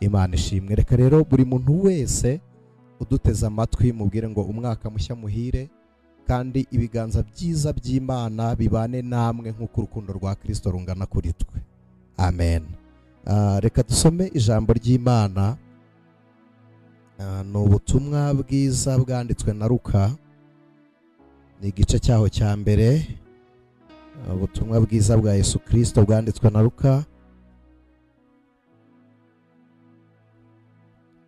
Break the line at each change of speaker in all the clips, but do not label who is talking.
Imana ishimwe. Reka rero buri muntu wese uduteze amatwi mubwire ngo umwaka mushya muhire, kandi ibiganza byiza by'Imana bibane namwe nk'uko urukundo rwa Kristo rungana kuri twe. Amen. Reka dusome ijambo ry'Imana. Ni ubutumwa bwiza bwanditswe na Luka, ni igice cyaho cya mbere. Ubutumwa bwiza bwa Yesu Kristo bwanditswe na Luka,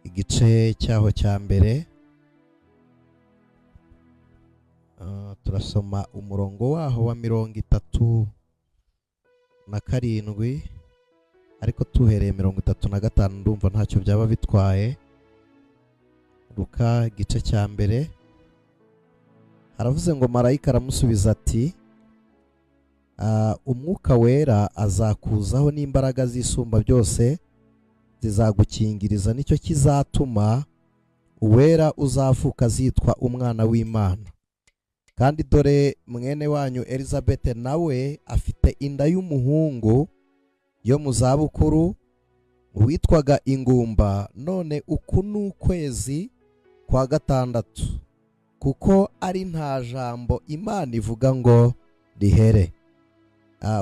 igice cyaho cya mbere. Turasoma umurongo waho wa 37, ariko tuhereye 35 ndumva ntacyo byaba bitwaye. Luka igice cya mbere, haravuze ngo marayika aramusubiza ati, umwuka wera azakuzaho n'imbaraga z'isumba byose zizagukingiriza, nicyo kizatuma uwera uzavuka azitwa umwana w'Imana. Kandi dore mwene wanyu Elizabeth nawe afite inda y'umuhungu yo mu zabukuru, witwaga ingumba, none uku ni ukwezi kwa 6, kuko ari nta jambo Imana ivuga ngo rihere.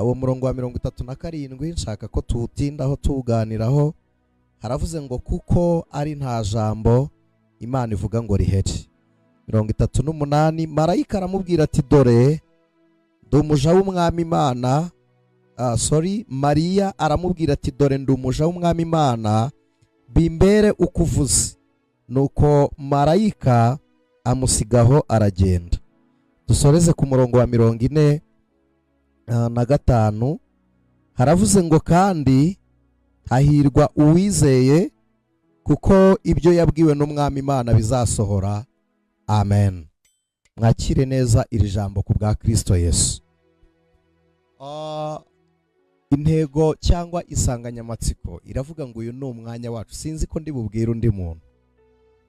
Uwo murongo wa 37 nshaka ko tuwutindaho tuwuganiraho. Haravuze ngo kuko ari nta jambo Imana ivuga ngo rihere. 38, marayika aramubwira ati, dore ndi umuja w'umwami Imana. Mariya aramubwira ati, dore ndi umuja w'umwami Imana, bimbere ukuvuze. Nuko marayika amusigaho aragenda. Dusoreze ku murongo wa 45. Haravuze ngo kandi hahirwa uwizeye, kuko ibyo yabwiwe n'umwami Imana bizasohora. Amen. Mwakire neza iri jambo ku bwa Kristo Yesu. Intego cyangwa insanganyamatsiko iravuga ngo uyu ni umwanya wacu. Sinzi ko ndi bubwire undi muntu.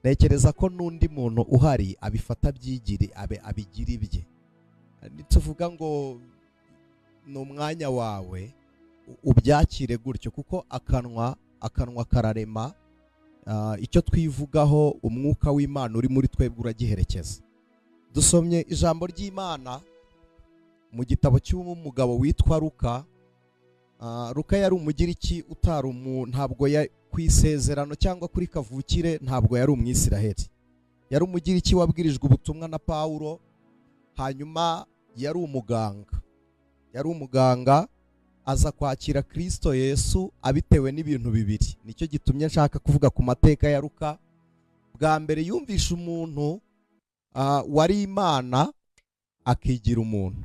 Ntekereza ko n'undi muntu uhari abifata byigiri abigira ibye. Nituvuga ngo ni umwanya wawe, ubyakire gutyo, kuko akanwa kararema. Icyo twivugaho umwuka w'Imana uri muri twebwe uragiherekeza. Dusomye ijambo ry'Imana mu gitabo cy'umugabo witwa Luka. Luka yari umugiriki ntabwo ku isezerano cyangwa kuri kavukire ntabwo yari umwisiraheli. Yari umugiriki wabwirijwe ubutumwa na Pawulo, hanyuma yari umuganga aza kwakira Kristo Yesu abitewe n'ibintu bibiri. Nicyo gitumye nshaka kuvuga ku mateka ya Luka. Bwa mbere yumvisha umuntu wari Imana akigira umuntu.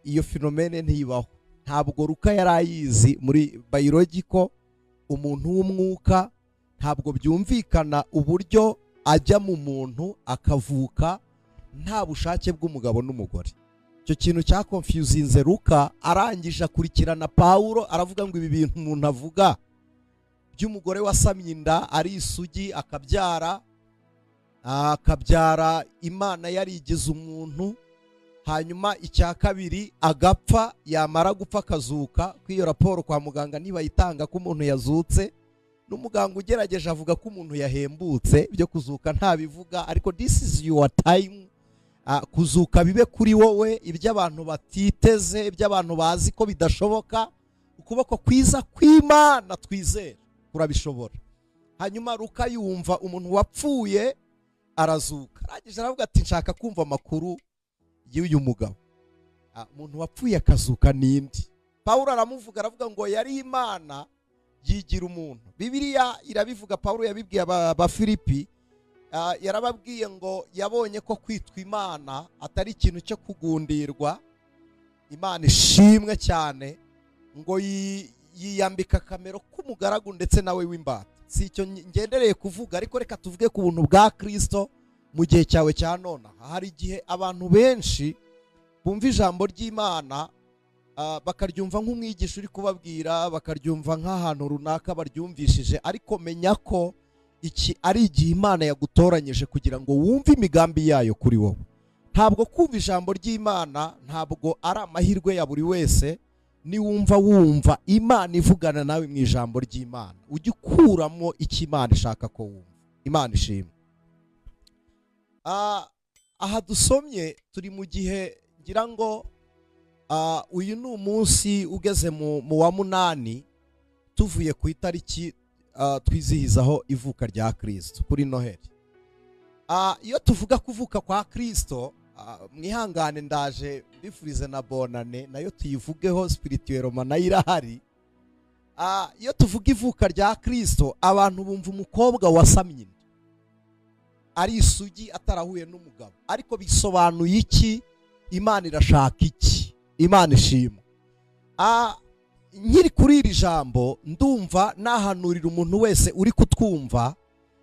Iyo fenomene ntibaho. Ntabwo Luka yari ayizi muri biological. Umuntu w'umwuka ntabwo byumvikana uburyo ajya mu muntu akavuka nta bushake bw'umugabo n'umugore. Icyo kintu cya confusinze Luka. Arangije akurikirana Pawulo, aravuga ngo ibi bintu umuntu avuga by'umugore wasamye inda ari isugi akabyara Imana yarigize umuntu, hanyuma icya kabiri agapfa, yamara gupfa akazuka. Kw'iyo raporo kwa muganga ntibayitanga ko umuntu yazutse, n'umuganga ugerageje avuga ko umuntu yahembutse. Byo kuzuka ntabivuga, ariko this is your time. Kuzuka bibe kuri wowe, ibyo abantu batiteze, ibyo abantu bazi ko bidashoboka, ukuboko kwiza kw'Imana twizera kurabishobora. Hanyuma Luka yumva umuntu wapfuye arazuka. Arangije aravuga ati, nshaka kumva amakuru y'uyu mugabo. Umuntu wapfuye akazuka nindi? Pawulo aramuvuga, aravuga ngo yari Imana yigira umuntu. Bibiliya irabivuga. Pawulo yabibwiye Abafilipi. Yarababwiye ngo yabonye ko kwitwa Imana atari ikintu cyo kugundirwa. Imana ishimwe cyane, ngo yiyambika akamero k'umugaragu ndetse nawe w'imbata. Si icyo ngendereye kuvuga, ariko reka tuvuge ku buntu bwa Kristo mu gihe cyawe cya none. Hari igihe abantu benshi bumva ijambo ry'Imana bakaryumva nk'umwigisha uri kubabwira, bakaryumva nk'ahantu runaka baryumvishije, ariko menya ko iki ari igihe Imana yagutoranyije kugira ngo wumve imigambi yayo kuri wowe. Ntabwo kumva ijambo ry'Imana ntabwo ari amahirwe ya buri wese, wumva Imana ivugana nawe mu ijambo ry'Imana, ujye ukuramo icyo Imana ishaka ko wumva. Imana ishimwe. Aha dusomye turi mu gihe ngira ngo uyu ni umunsi ugeze mu wa 8 tuvuye ku itariki twizihizaho ivuka rya Kristo kuri Noheli. Iyo tuvuga kuvuka kwa Kristo, mwihangane ndaje bifurize na bonane nayo tuyivugeho, spirituellement nayo irahari. Iyo tuvuga ivuka rya Kristo, abantu bumva umukobwa wasamye inda ari isugi atarahuye n'umugabo, ariko bisobanuye iki? Imana irashaka iki? Imana ishima. Nkiri kuri iri jambo ndumva nahanurira umuntu wese uri kutwumva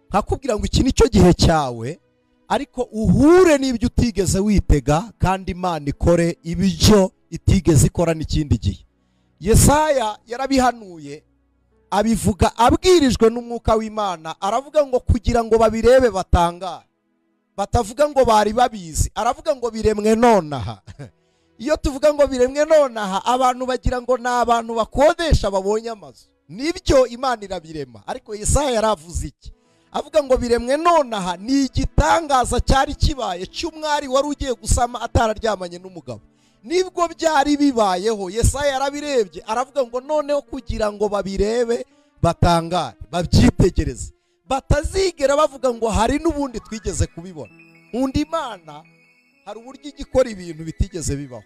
nkakubwira ngo iki nicyo gihe cyawe, ariko uhure n'ibyo utigeze witega, kandi Imana ikore ibyo itigeze ikora n'ikindi gihe. Yesaya yarabihanuye, abivuga abwirijwe n'umwuka w'Imana, aravuga ngo kugira ngo babirebe batangare, batavuga ngo bari babizi, aravuga ngo biremwe nonaha. Iyo tuvuga ngo biremwe nonaha, abantu bagira ngo ni abantu bakodesha babonye amazu. Nibyo Imana irabirema, ariko Yesaya yaravuze iki? Avuga ngo biremwe nonaha ni igitangaza cyari kibaye cy'umwari wari ugiye gusama atararyamanye n'umugabo. Nibwo byari bibayeho, Yesaya yarabirebye, aravuga ngo noneho kugira ngo babirebe batangare, babyitegereze, batazigera bavuga ngo hari n'ubundi twigeze kubibona. Undi Imana hari uburyo igikora ibintu bitigeze bibaho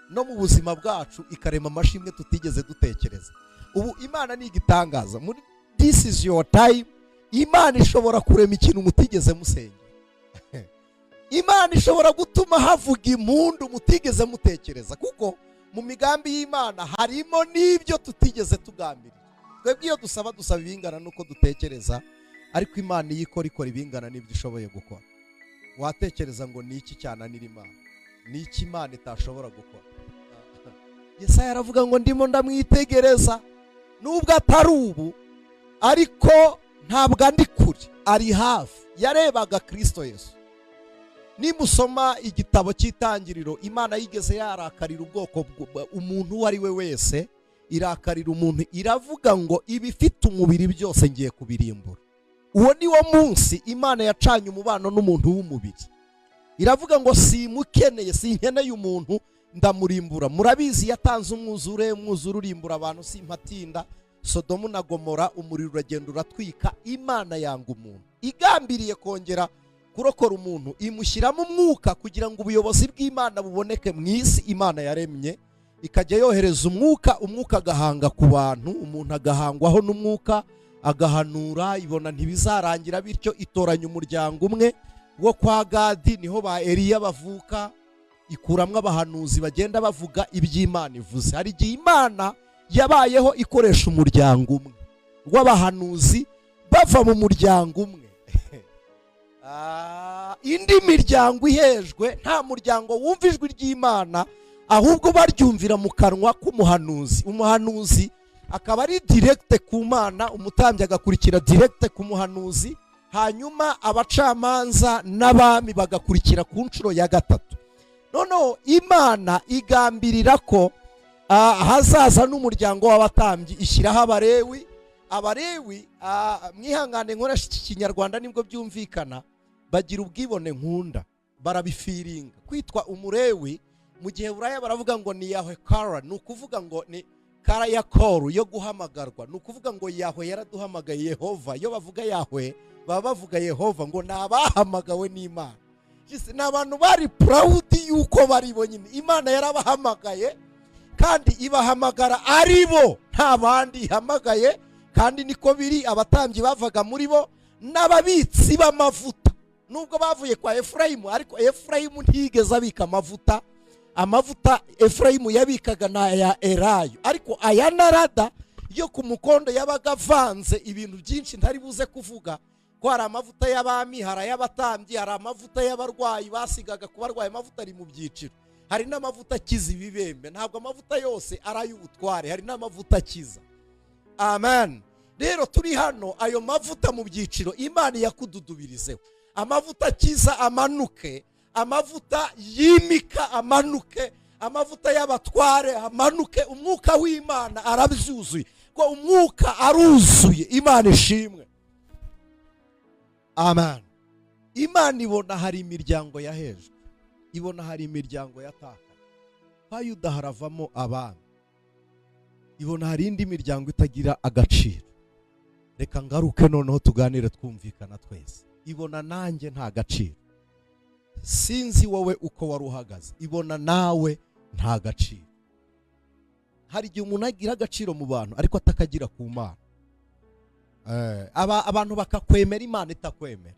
no mu buzima bwacu, ikarema amashimwe tutigeze dutekereza. Ubu Imana ni igitangaza. Muri this is your time, Imana ishobora kurema ikintu mutigeze musenge. Imana ishobora gutuma havuga impundu mutigeze mutekereza, kuko mu migambi y'Imana harimo n'ibyo tutigeze tugambira. Twebwe iyo dusaba ibingana nuko dutekereza, ariko Imana iyo ikora ibingana n'ibyo ishoboye gukora. Watekereza ngo ni iki cyananira Imana? Ni iki Imana itashobora gukora? Yesaya aravuga ngo ndimo ndamwitegereza, nubwo atari ubu, ariko ntabwo andi kure, ari hafi. Yarebaga Kristo Yesu. Nimusoma igitabo cy'Itangiriro, Imana yigeze yarakarira ubwoko umuntu uwo ari we wese, irakarira umuntu, iravuga ngo ibifite umubiri byose ngiye kubirimbura. Uwo ni wo munsi Imana yacanye umubano n'umuntu w'umubiri. Iravuga ngo simukeneye, sinkeneye umuntu, ndamurimbura. Murabizi yatanze umwuzure urimbura abantu, simpatinda. Sodomu na Gomora umuriro uragenda uratwika. Imana yanga umuntu, igambiriye kongera kurokora umuntu, imushyiramo umwuka kugira ngo ubuyobozi bw'Imana buboneke mu isi Imana yaremye. Ikajya yohereza umwuka agahanga ku bantu, umuntu agahangwaho n'umwuka, agahanura, ibona ntibizarangira, bityo itoranya umuryango umwe wo kwa Gadi, niho ba Eliya bavuka, ikuramwe abahanuzi bagenda bavuga iby'Imana ivuze. Hari igihe Imana yabayeho ikoresha umuryango umwe w'abahanuzi bava mu muryango umwe. Indi miryango ihejwe, nta muryango wumva ijwi ry'Imana, ahubwo baryumvira mu kanwa k'umuhanuzi. Umuhanuzi akaba ari direct ku Mana, umutambyi agakurikira direct ku muhanuzi, hanyuma abacamanza n'abami bagakurikira ku nshuro ya gatatu. Noneho Imana igambirira ko hazaza n'umuryango w'abatambyi, ishyiraho Abalewi. Mwihangane nkoresha iki Kinyarwanda nibwo byumvikana, bagira ubwibone nkunda, barabifiringa. Kwitwa umulewi mu gihe buraya baravuga ngo ni Yahwe Kara, ni ukuvuga ngo ni Kara ya koru yo guhamagarwa, ni ukuvuga ngo Yahwe yaraduhamagaye, Yehova. Iyo bavuga Yahwe baba bavuga Yehova, ngo nabahamagawe n'Imana. Ni abantu bari proud yuko bari bonyine. Imana yarabahamagaye kandi ibahamagara ari bo, nta bandi ihamagaye. Kandi niko biri, abatambyi bavaga muri bo n'ababitsi b'amavuta. Nubwo bavuye kwa Efurayimu, ariko Efurayimu ntigeze abika amavuta. Amavuta Efurayimu yabikaga na ya Elayo, ariko aya narada yo ku mukondo yabaga avanze ibintu byinshi ntari buze kuvuga, ko hari amavuta y'abami, hari ay'abatambyi, hari amavuta y'abarwayi basigaga ku barwayi. Amavuta ari mu byiciro, hari n'amavuta akiza ibibembe. Ntabwo amavuta yose ari ay'ubutware, hari n'amavuta akiza. Amen. Rero turi hano, ayo mavuta mu byiciro Imana yakududubirizeho. Amavuta akiza amanuke, amavuta yimika amanuke, amavuta y'abatware amanuke, umwuka w'Imana arabyuzuye, ko umwuka aruzuye. Imana ishimwe. Amen. Imana ibona hari imiryango yahejwe, ibona hari imiryango yatakaye, kwa Yuda haravamo abami, ibona hari indi miryango itagira agaciro. Reka ngaruke noneho tuganire twumvikana twese. Ibona nanjye nta gaciro, sinzi wowe uko wari uhagaze, ibona nawe nta gaciro. Hari igihe umuntu agira agaciro mu bantu ariko atakagira ku Mana. Abantu bakakwemera, Imana itakwemera.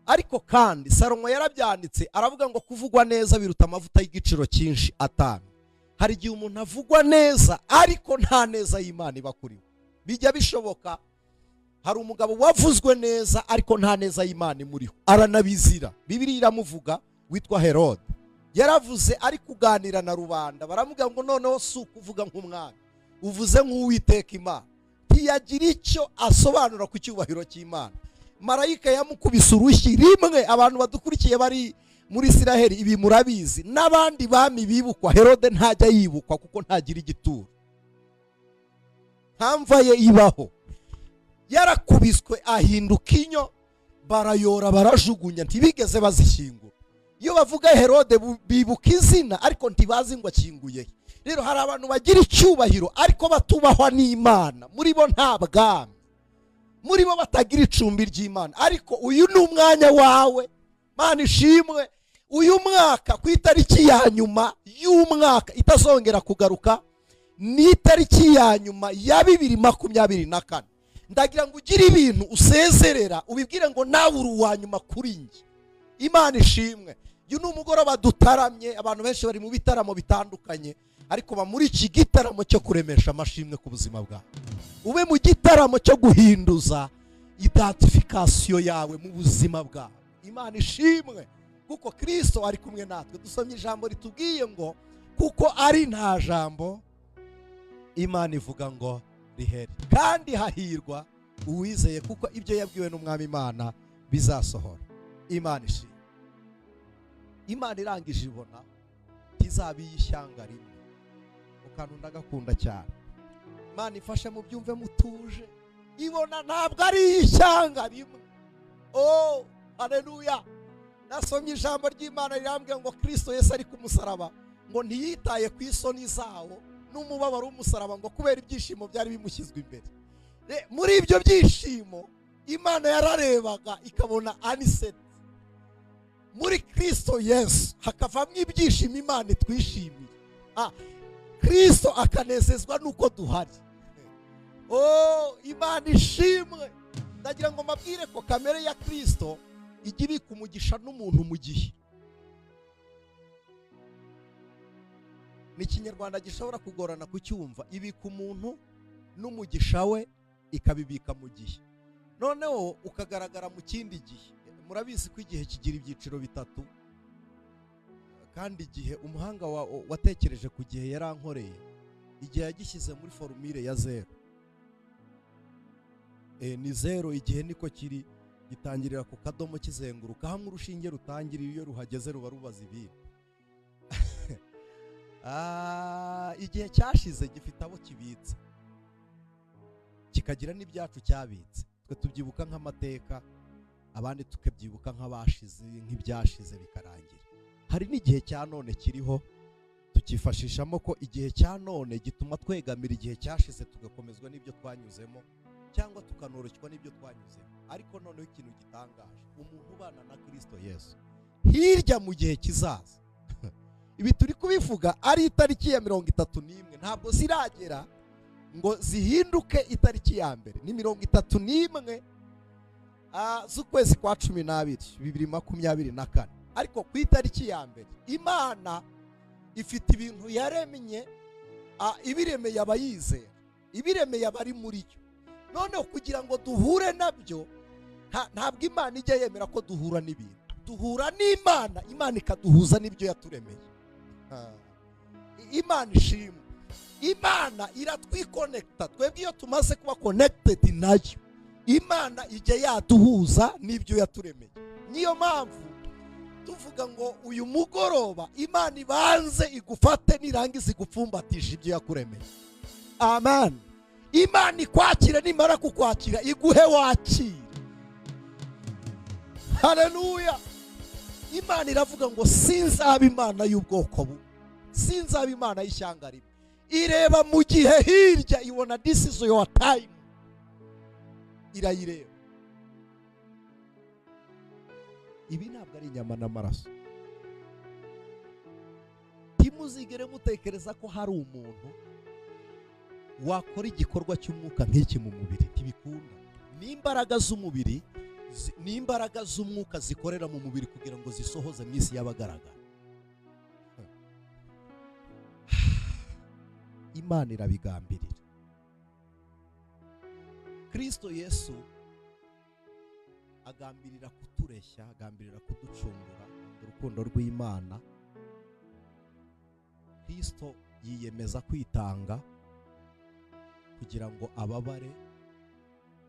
Ariko kandi Salomo yarabyanditse aravuga ngo kuvugwa neza biruta amavuta y'igiciro cyinshi atanu. Hari igihe umuntu avugwa neza ariko nta neza y'Imana iba kuri we. Bijya bishoboka. Hari umugabo wavuzwe neza ariko nta neza y'Imana imuriho, aranabizira. Bibiliya iramuvuga, witwa Herode. Yaravuze ari kuganira na rubanda, baramubwira ngo noneho si ukuvuga nk'umwami, uvuze nk'Uwiteka Imana. Ntiyagira icyo asobanura ku cyubahiro cy'Imana. Marayika yamukubise urushyi rimwe. Abantu badukurikiye bari muri Isiraheli ibi murabizi, n'abandi bami bibukwa, Herode ntajya yibukwa kuko ntagira igituro, ntamva ye ibaho. Yarakubiswe ahinduka inyo, barayora barajugunya, ntibigeze bazishyingura. Iyo bavuga Herode bibuka izina ariko ntibazi ngo akinguye. Rero hari abantu bagira icyubahiro ariko batubahwa n'Imana, muri bo nta bwami, muri bo batagira icumbi ry'Imana. Ariko uyu ni umwanya wawe, Mana ishimwe. Uyu mwaka ku itariki ya nyuma y'umwaka itazongera kugaruka, ni itariki ya nyuma ya 2024. Ndagira ngo ugire ibintu usezerera, ubibwire ngo nawe uri uwa nyuma kuri njye. Imana ishimwe. Uyu ni umugoroba dutaramye, abantu benshi bari mu bitaramo bitandukanye, ariko ba muri iki gitaramo cyo kuremesha amashimwe ku buzima bwawe. Ube mu gitaramo cyo guhinduza identification yawe mu buzima bwawe. Imana ishimwe, kuko Kristo ari kumwe natwe. Dusomye ijambo ritubwiye ngo kuko ari nta jambo Imana ivuga ngo riheri, kandi hahirwa uwizeye kuko ibyo yabwiwe n'Umwami Imana bizasohora. Imana ishimwe. Imana irangije ibona ntizaba iy'ishyanga rimwe. Ukantu ndagakunda cyane. Imana ifashe mu byumve mutuje, ibona ntabwo ari iy'ishyanga rimwe. Oh, haleluya. Nasomye ijambo ry'Imana rirambwira ngo Kristo Yesu ari ku musaraba, ngo ntiyitaye ku isoni zawo n'umubabaro w'umusaraba, ngo kubera ibyishimo byari bimushyizwe imbere. Muri ibyo byishimo Imana yararebaga ikabona aniseti muri Kristo Yesu, hakavamo ibyishimo Imana itwishimiye. Kristo akanezezwa nuko duhari. Oh, Imana ishimwe. Ndagira ngo mabwire ko kamere ya Kristo ijya ibika umugisha n'umuntu mu gihe. Ni Ikinyarwanda gishobora kugorana kucyumva. Ibika umuntu n'umugisha we ikabibika mu gihe, noneho ukagaragara mu kindi gihe. Murabizi ko igihe kigira ibyiciro bitatu, kandi igihe umuhanga watekereje ku gihe yarankoreye, igihe yagishyize muri formule ya 0. Ni 0. Igihe niko kiri, gitangirira ku kadomo kizenguruka, hamwe urushinge rutangirira, iyo ruhageze ruba rubaza ibindi. Igihe cyashize gifite abo kibitse, kikagira n'ibyacu cyabitse. Twe tubyibuka nk'amateka, abandi tukabyibuka nk'abashize, nk'ibyashize bikarangira. Hari n'igihe cya none kiriho, tukifashishamo ko igihe cya none gituma twegamira igihe cyashize tugakomezwa n'ibyo twanyuzemo, cyangwa tukanoroshywa n'ibyo twanyuzemo. Ariko noneho ikintu gitangaje, umuntu ubana na Kristo Yesu hirya mu gihe kizaza, ibi turi kubivuga ari itariki ya 31, ntabwo ziragera ngo zihinduke itariki ya mbere. Ni 31 z'ukwezi kwa 12 2024. Ariko ku itariki ya mbere Imana ifite ibintu yaremye, ibiremeye abayizera, ibiremeye abari muri yo. Noneho kugira ngo duhure nabyo, ntabwo Imana ijya yemera ko duhura n'ibintu. Duhura n'Imana, Imana ikaduhuza n'ibyo yaturemeye. Imana ishimwe. Imana iratwikonekta. Twebwe iyo tumaze kuba connected nayo, Imana ijya yaduhuza n'ibyo yaturemeye. Niyo mpamvu tuvuga ngo uyu mugoroba Imana ibanze igufate nirangiza igupfumbatisha ibyo yakuremeye. Amen. Imana ikwakire, nimara kukwakira iguhe wakira. Haleluya. Imana iravuga ngo sinzaba Imana y'ubwoko bu, sinzaba Imana y'ishyanga rimwe. Ireba mu gihe hirya, ibona this is your time. Irayireba. Ibi ntabwo ari inyama n'amaraso. Timuzigere mutekereza ko hari umuntu wakora igikorwa cy'umwuka nk'iki mu mubiri. Ntibikunda. N'imbaraga z'umubiri n'imbaraga z'umwuka zikorera mu mubiri kugira ngo zisohoze mu isi y'abagaragara. Imana irabigambirira. Kristo Yesu agambirira kutureshya, agambirira kuducungura urukundo rw'Imana. Kristo yiyemeza kwitanga kugira ngo ababare.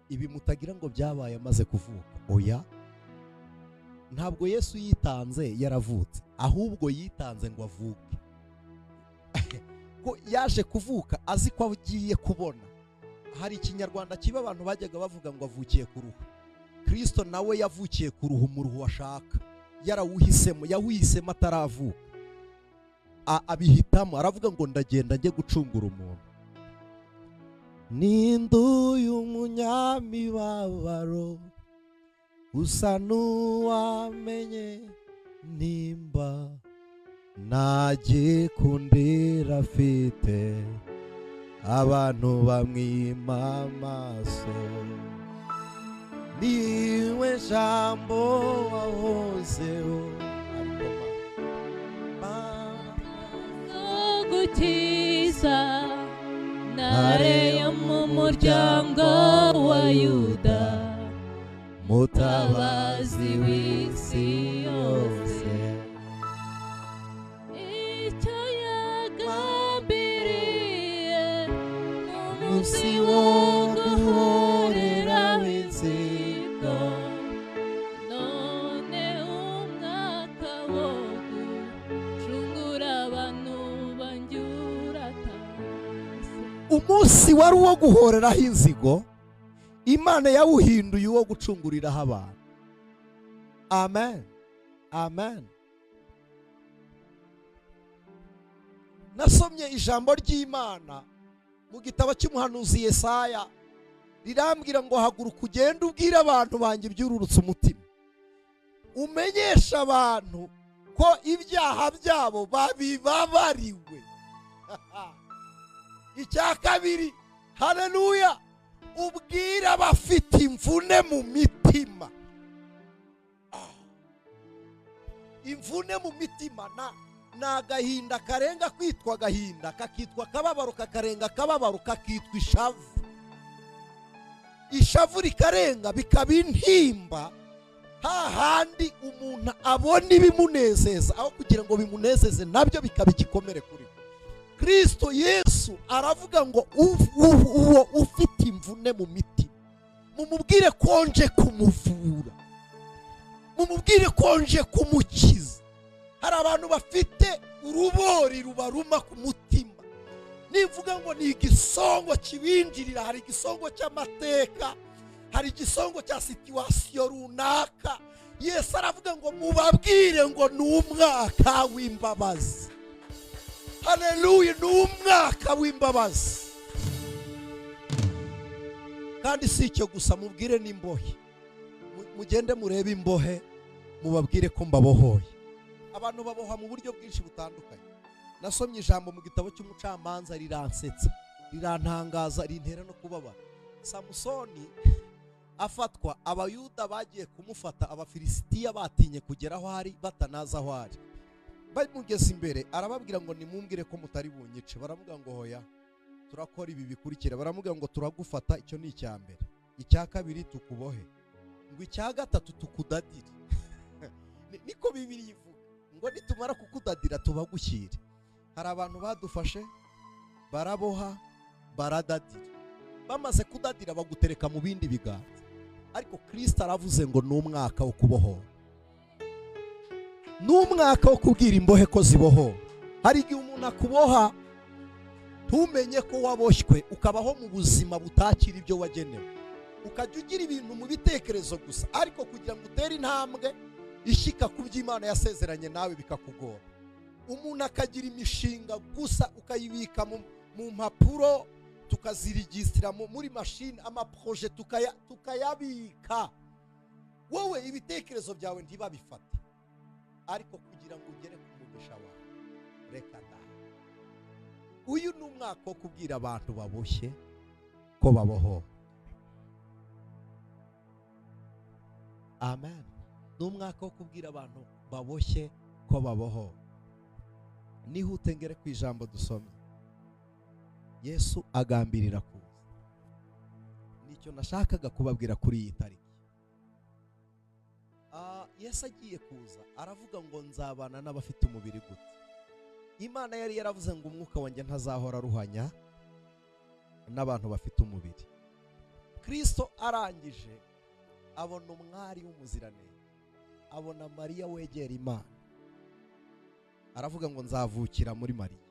Ibi mutagira ngo byabaye amaze kuvuka. Oya, ntabwo Yesu yitanze yaravutse, ahubwo yitanze ngo avuke. Ko yaje kuvuka azi ko agiye kubona. Hari ikinyarwanda kiba abantu bajyaga bavuga ngo avukiye ku ruhu. Kristo nawe yavukiye ku ruhu, mu ruhu ashaka, yarawuhisemo, yawisemo ataravuka. Abihitamo, aravuga ngo ndagenda njye gucungura umuntu. Ninduye umunyamibabaro, usa n'uwamenye nimba nagikundira afite abantu bamwima amaso. Niwe jambo wahozeho
gukiza, ntare yo mu muryango wa Yuda, mutabazi w'isi yose. Icyo yagambiriye umunsi wo guhorera w'inzigo, none umwaka wo gucungura abantu banjyuratase.
Umunsi wari uwo guhoreraho inzigo, Imana yawuhinduye uwo gucunguriraho abantu. Amen. Amen. Nasomye ijambo ry'Imana mu gitabo cy'umuhanuzi Yesaya, rirambwira ngo haguruka ugende ubwire abantu banjye ibyururutse umutima, umenyesha abantu ko ibyaha byabo babibabariwe. Icya kabiri, haleluya, ubwire abafite imvune mu mitima. Imvune mu mitima ni agahinda karenga kwitwa agahinda, kakitwa akababaro, kakarenga akababaro, kakitwa ishavu. Ishavu rikarenga bikaba intimba, hahandi umuntu abona ibimunezeza aho kugira ngo bimunezeze nabyo bikaba igikomere kuri we. Kristo Yesu aravuga ngo uwo ufite imvune mu mitima, mumubwire ko nje kumuvura, mumubwire ko nje kumukiza. Hari abantu bafite urubori rubaruma ku mutima. Nivuga ngo ni igisongo kibinjirira, hari igisongo cy'amateka, hari igisongo cya situwasiyo runaka. Yesu aravuga ngo mubabwire ngo ni umwaka w'imbabazi. Haleluya, ni umwaka w'imbabazi. Kandi si icyo gusa, mubwire n'imbohe. Mugende murebe imbohe, mubabwire ko mbabohoye. Abantu baboha mu buryo bwinshi butandukanye. Nasomye ijambo mu gitabo cy'umucamanza riransetsa, rirantangaza, rintera no kubabara. Samusoni afatwa, abayuda bagiye kumufata, abafilisitiya batinye kugera aho hari, batanaza aho ari. Bamugeze imbere arababwira ngo nimumbwire ko mutari bunyice. Baravuga ngo hoya, turakora ibi bikurikira. Baravuga ngo turagufata, icyo ni icya mbere. Icya kabiri tukubohe, ngo icya gatatu tukudadire. Niko Bibiliya ivuga ngo nitumara kukudadira tubagushyire. Hari abantu badufashe, baraboha, baradadira. Bamaze kudadira bagutereka mu bindi biganza. Ariko Kristo aravuze ngo ni umwaka wo kubohora. n'umwaka wo kubwira imbohe ko ziboho. Hari igihe umuntu akuboha ntumenye ko waboshywe, ukabaho mu buzima butakira ibyo wagenewe, ukajya ugira ibintu mu bitekerezo gusa, ariko kugira ngo utere intambwe ishyika ku by'Imana yasezeranye nawe bikakugora. Umuntu akagira imishinga gusa ukayibika mu mpapuro, tukazirigisitira muri mashini, amaproje tukayabika, wowe ibitekerezo byawe ntibabifate, ariko kugira ngo ugere ku mugisha wawe, reka da. Uyu ni umwaka wo kubwira abantu baboshye ko baboho. Amen. Ni umwaka wo kubwira abantu baboshye ko baboho. Nihute ngere ku ijambo dusomye. Yesu agambirira kuza. Nicyo nashakaga kubabwira kuri iyi tariki. Yesu agiye kuza aravuga ngo nzabana n'abafite umubiri gute. Imana yari yaravuze ngo umwuka wanjye ntazahora ruhanya n'abantu bafite umubiri. Kristo arangije abona umwari w'umuziranenge, abona Mariya wegera Imana, aravuga ngo nzavukira muri Mariya.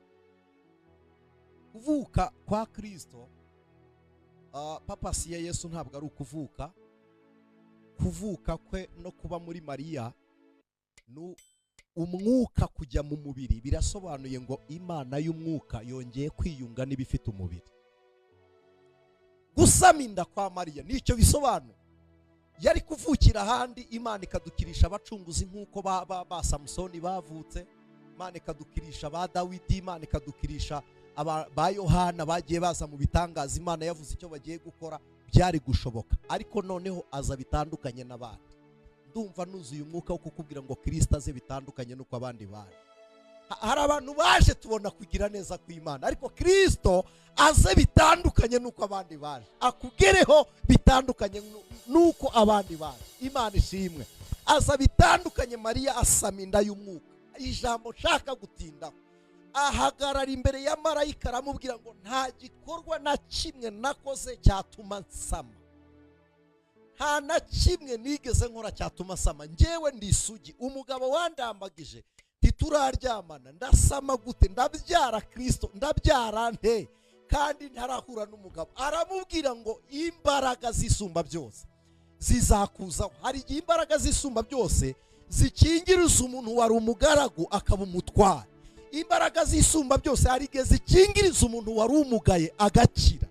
Kuvuka kwa Kristo, papasi ya Yesu ntabwo ari ukuvuka. Kuvuka kwe no kuba muri Mariya ni umwuka kujya mu mubiri. Birasobanuye ngo Imana y'umwuka yongeye kwiyunga n'ibifite umubiri. Gusama inda kwa Mariya nicyo bisobanura. Yari kuvukira ahandi, Imana ikadukirisha abacunguzi nk'uko ba Samusoni bavutse, Imana ikadukirisha ba Dawidi, Imana ikadukirisha ba Yohana bagiye baza mu bitangaza. Imana yavuze icyo bagiye gukora, byari gushoboka, ariko noneho aza bitandukanye n'abandi. Ndumva nuzuye umwuka wo kukubwira ngo Kristo aze bitandukanye nuko abandi baje. Hari abantu baje tubona kugira neza kw'Imana, ariko Kristo aze bitandukanye nuko abandi baje, akugereho bitandukanye nuko abandi baje. Imana ishimwe. Aza bitandukanye. Mariya asama inda y'umwuka. Ijambo nshaka gutindaho, ahagarara imbere ya marayika aramubwira ngo nta gikorwa na kimwe nakoze cyatuma nsama, nta na kimwe nigeze nkora cyatuma nsama. Njyewe ndi isugi, umugabo wandambagije ntituraryamana, ndasama gute? Ndabyara Kristo, ndabyara nte kandi ntarahura n'umugabo? Aramubwira ngo imbaraga zisumba byose zizakuzaho. Hari igihe imbaraga zisumba byose zikingiriza umuntu wari umugaragu akaba umutware. Imbaraga zisumba byose hari igihe zikingiriza umuntu wari umugaye agakira.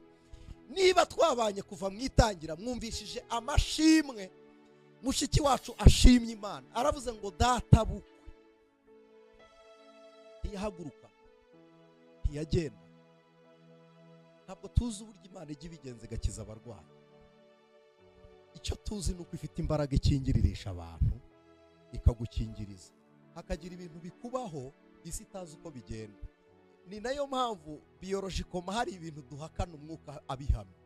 Niba twabanye kuva mu itangira, mwumvishije amashimwe mushiki wacu ashimye Imana, aravuze ngo data bukwe. Ntiyahaguruka, ntiyagenda. Ntabwo tuzi uburyo Imana ijya ibigenza igakiza abarwayi. Icyo tuzi ni uko ifite imbaraga ikingiririsha abantu, ikagukingiriza, hakagira ibintu bikubaho isi itazi uko bigenda. Ni nayo mpamvu biyorojikoma hari ibintu duhakana umwuka abihamya.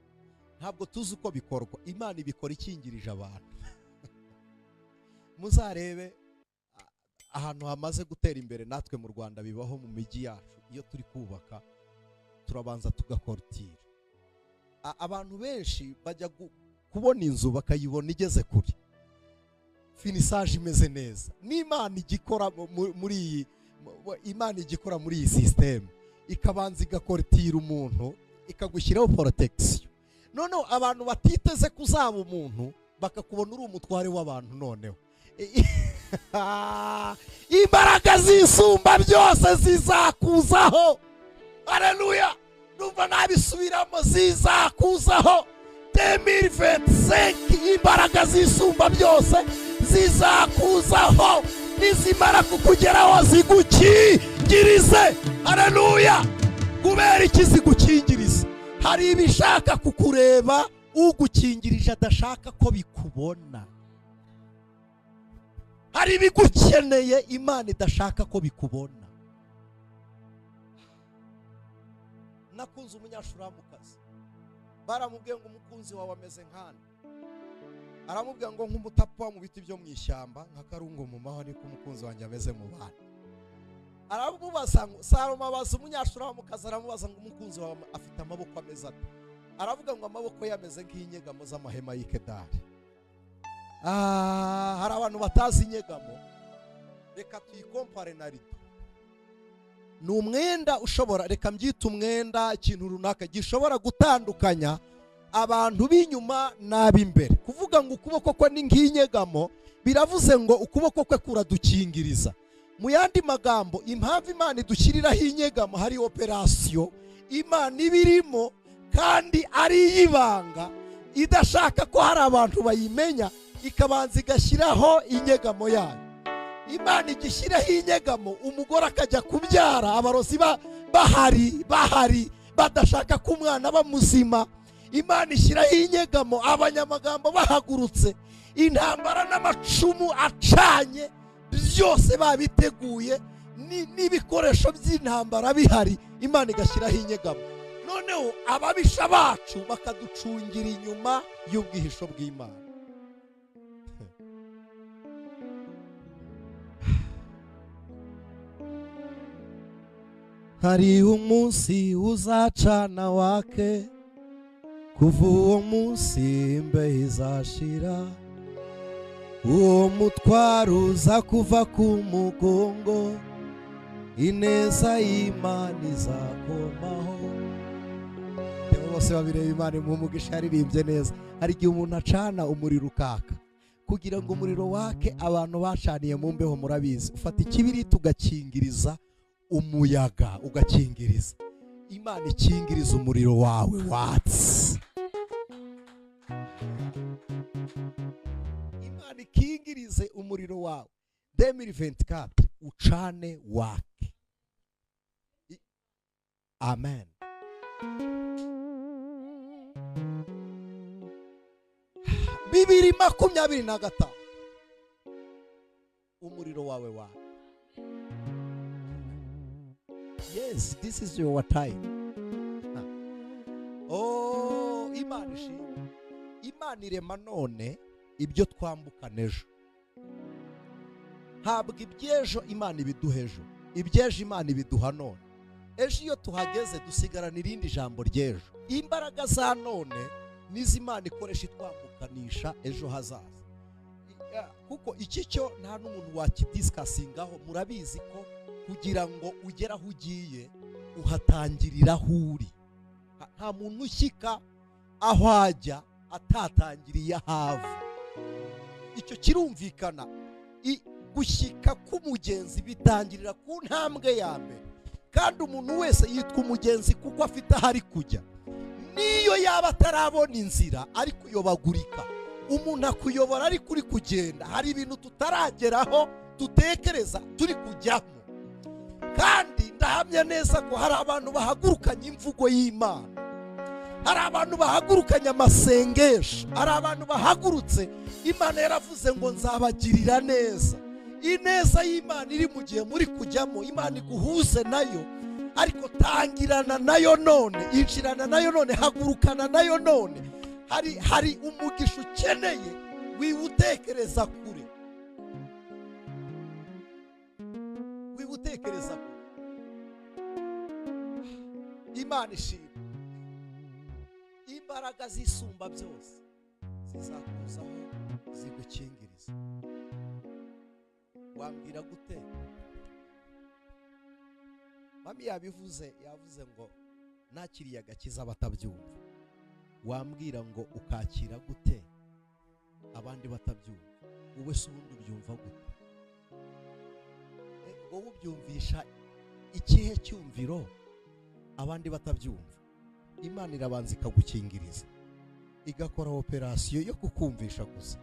Ntabwo tuzi uko bikorwa. Imana ibikora ikingirije abantu. Muzarebe ahantu hamaze gutera imbere, natwe mu Rwanda bibaho mu mijyi yacu. Iyo turi kubaka turabanza tugakortira. Abantu benshi bajya kubona inzu bakayibona igeze kure, finisage imeze neza. N'Imana igikora muri iyi, Imana igikora muri iyi system, ikabanza igakortira umuntu, ikagushyiraho protection. Noneho abantu batiteze kuzaba umuntu bakakubona uri umutware w'abantu. Noneho imbaraga zisumba byose zizakuzaho. Haleluya. Numva nabisubiramo, zizakuzaho. 2025 imbaraga zisumba byose zizakuzaho, nizimara kukugeraho zigukingirize. Haleluya. Kubera iki zigukingirize? Hari ibishaka kukureba ugukingirije adashaka ko bikubona. Hari ibigukeneye Imana idashaka ko bikubona. Nakunze umunyashuramukazi, baramubwiye ngo umukunzi wawe ameze nkana. Aramubwira ngo nk'umutapwa mu biti byo mu ishyamba, nka karungu mu mahwa, niko umukunzi wanjye ameze mu bana. Aramubaza ngo Salomo abaza umunyashuramukazi, aramubaza ngo umukunzi wawe afite amaboko ameze ate? Aravuga ngo amaboko ye ameze nk'inyegamo z'amahema y'Ikedari. Hari abantu batazi inyegamo. reka tuyikompare na rido. Ni umwenda ushobora, reka mbyita umwenda, ikintu runaka gishobora gutandukanya abantu b'inyuma n'ab'imbere. Kuvuga ngo ukuboko kwe ni nk'inyegamo, biravuze ngo ukuboko kwe kuradukingiriza. Mu yandi magambo, impamvu Imana idushyiriraho inyegamo, hari operasiyo Imana ibirimo kandi ari iy'ibanga, idashaka ko hari abantu bayimenya, ikabanza igashyiraho inyegamo yayo. Imana igishyiraho inyegamo, umugore akajya kubyara, abarozi bahari badashaka ko umwana aba muzima. Imana ishyiraho inyegamo, abanyamagambo bahagurutse, intambara n'amacumu acanye byose babiteguye, n'ibikoresho by'intambara bihari, Imana igashyiraho inyegamo. Noneho ababisha bacu bakaducungira inyuma y'ubwihisho bw'Imana. Hari umunsi uzacana wake, kuva uwo munsi imbeho izashira, uwo mutwaro uza kuva ku mugongo, ineza y'Imana izakomaho. Bose babireba Imana mu mugisha yaririmbye neza. Hari igihe umuntu acana umuriro ukaka, kugira ngo umuriro wake abantu bacaniye mu mbeho, murabizi, ufata ikibiriti ugakingiriza umuyaga, ugakingiriza. Imana ikingiriza umuriro wawe watse. Imana ikingirize umuriro wawe 2024 ucane wake. Amen. Bibiri 25 umuriro wawe wake. Yes, this is your time. Oh, Imana ishimwe. Imana irema none ibyo twambukana ejo. Ntabwo iby'ejo Imana ibiduha ejo, iby'ejo Imana ibiduha none. Ejo iyo tuhageze dusigarana irindi jambo ry'ejo. Imbaraga za none nizo Imana ikoresha itwambukanisha ejo hazaza. Kuko iki cyo nta n'umuntu wakidisikasingaho. Murabizi ko kugira ngo ugere aho ugiye uhatangirira aho uri. Nta muntu ushyika aho ajya atatangiriye aho ava. Icyo kirumvikana. Gushyika k'umugenzi bitangirira ku ntambwe ya mbere, kandi umuntu wese yitwa umugenzi kuko afite aho ari kujya. Niyo yaba atarabona inzira ari kuyobagurika, umuntu akuyobora ari kuri kugenda. Hari ibintu tutarageraho dutekereza turi kujyamo, kandi ndahamya neza ko hari abantu bahagurukanye imvugo y'Imana, hari abantu bahagurukanye amasengesho, hari abantu bahagurutse Imana yaravuze ngo nzabagirira neza. Ineza y'Imana iri mu gihe muri kujyamo, Imana iguhuze nayo, ariko tangirana nayo none, injirana nayo none, hagurukana nayo none. Hari umugisha ukeneye, wiwutekereza kure, wiwutekereza kure. Imana ishimwe. Imbaraga zisumba byose zizakuzaho zigukingiriza. Wambwira gute? Mami yabivuze, yavuze ngo nakiriye agakiza batabyumva. Wambwira ngo ukakira gute abandi batabyumva? Wowe se ubundi ubyumva gute? Wowe ubyumvisha ikihe cyumviro abandi batabyumva? Imana irabanza ikagukingiriza, igakora operasiyo yo kukumvisha gusa.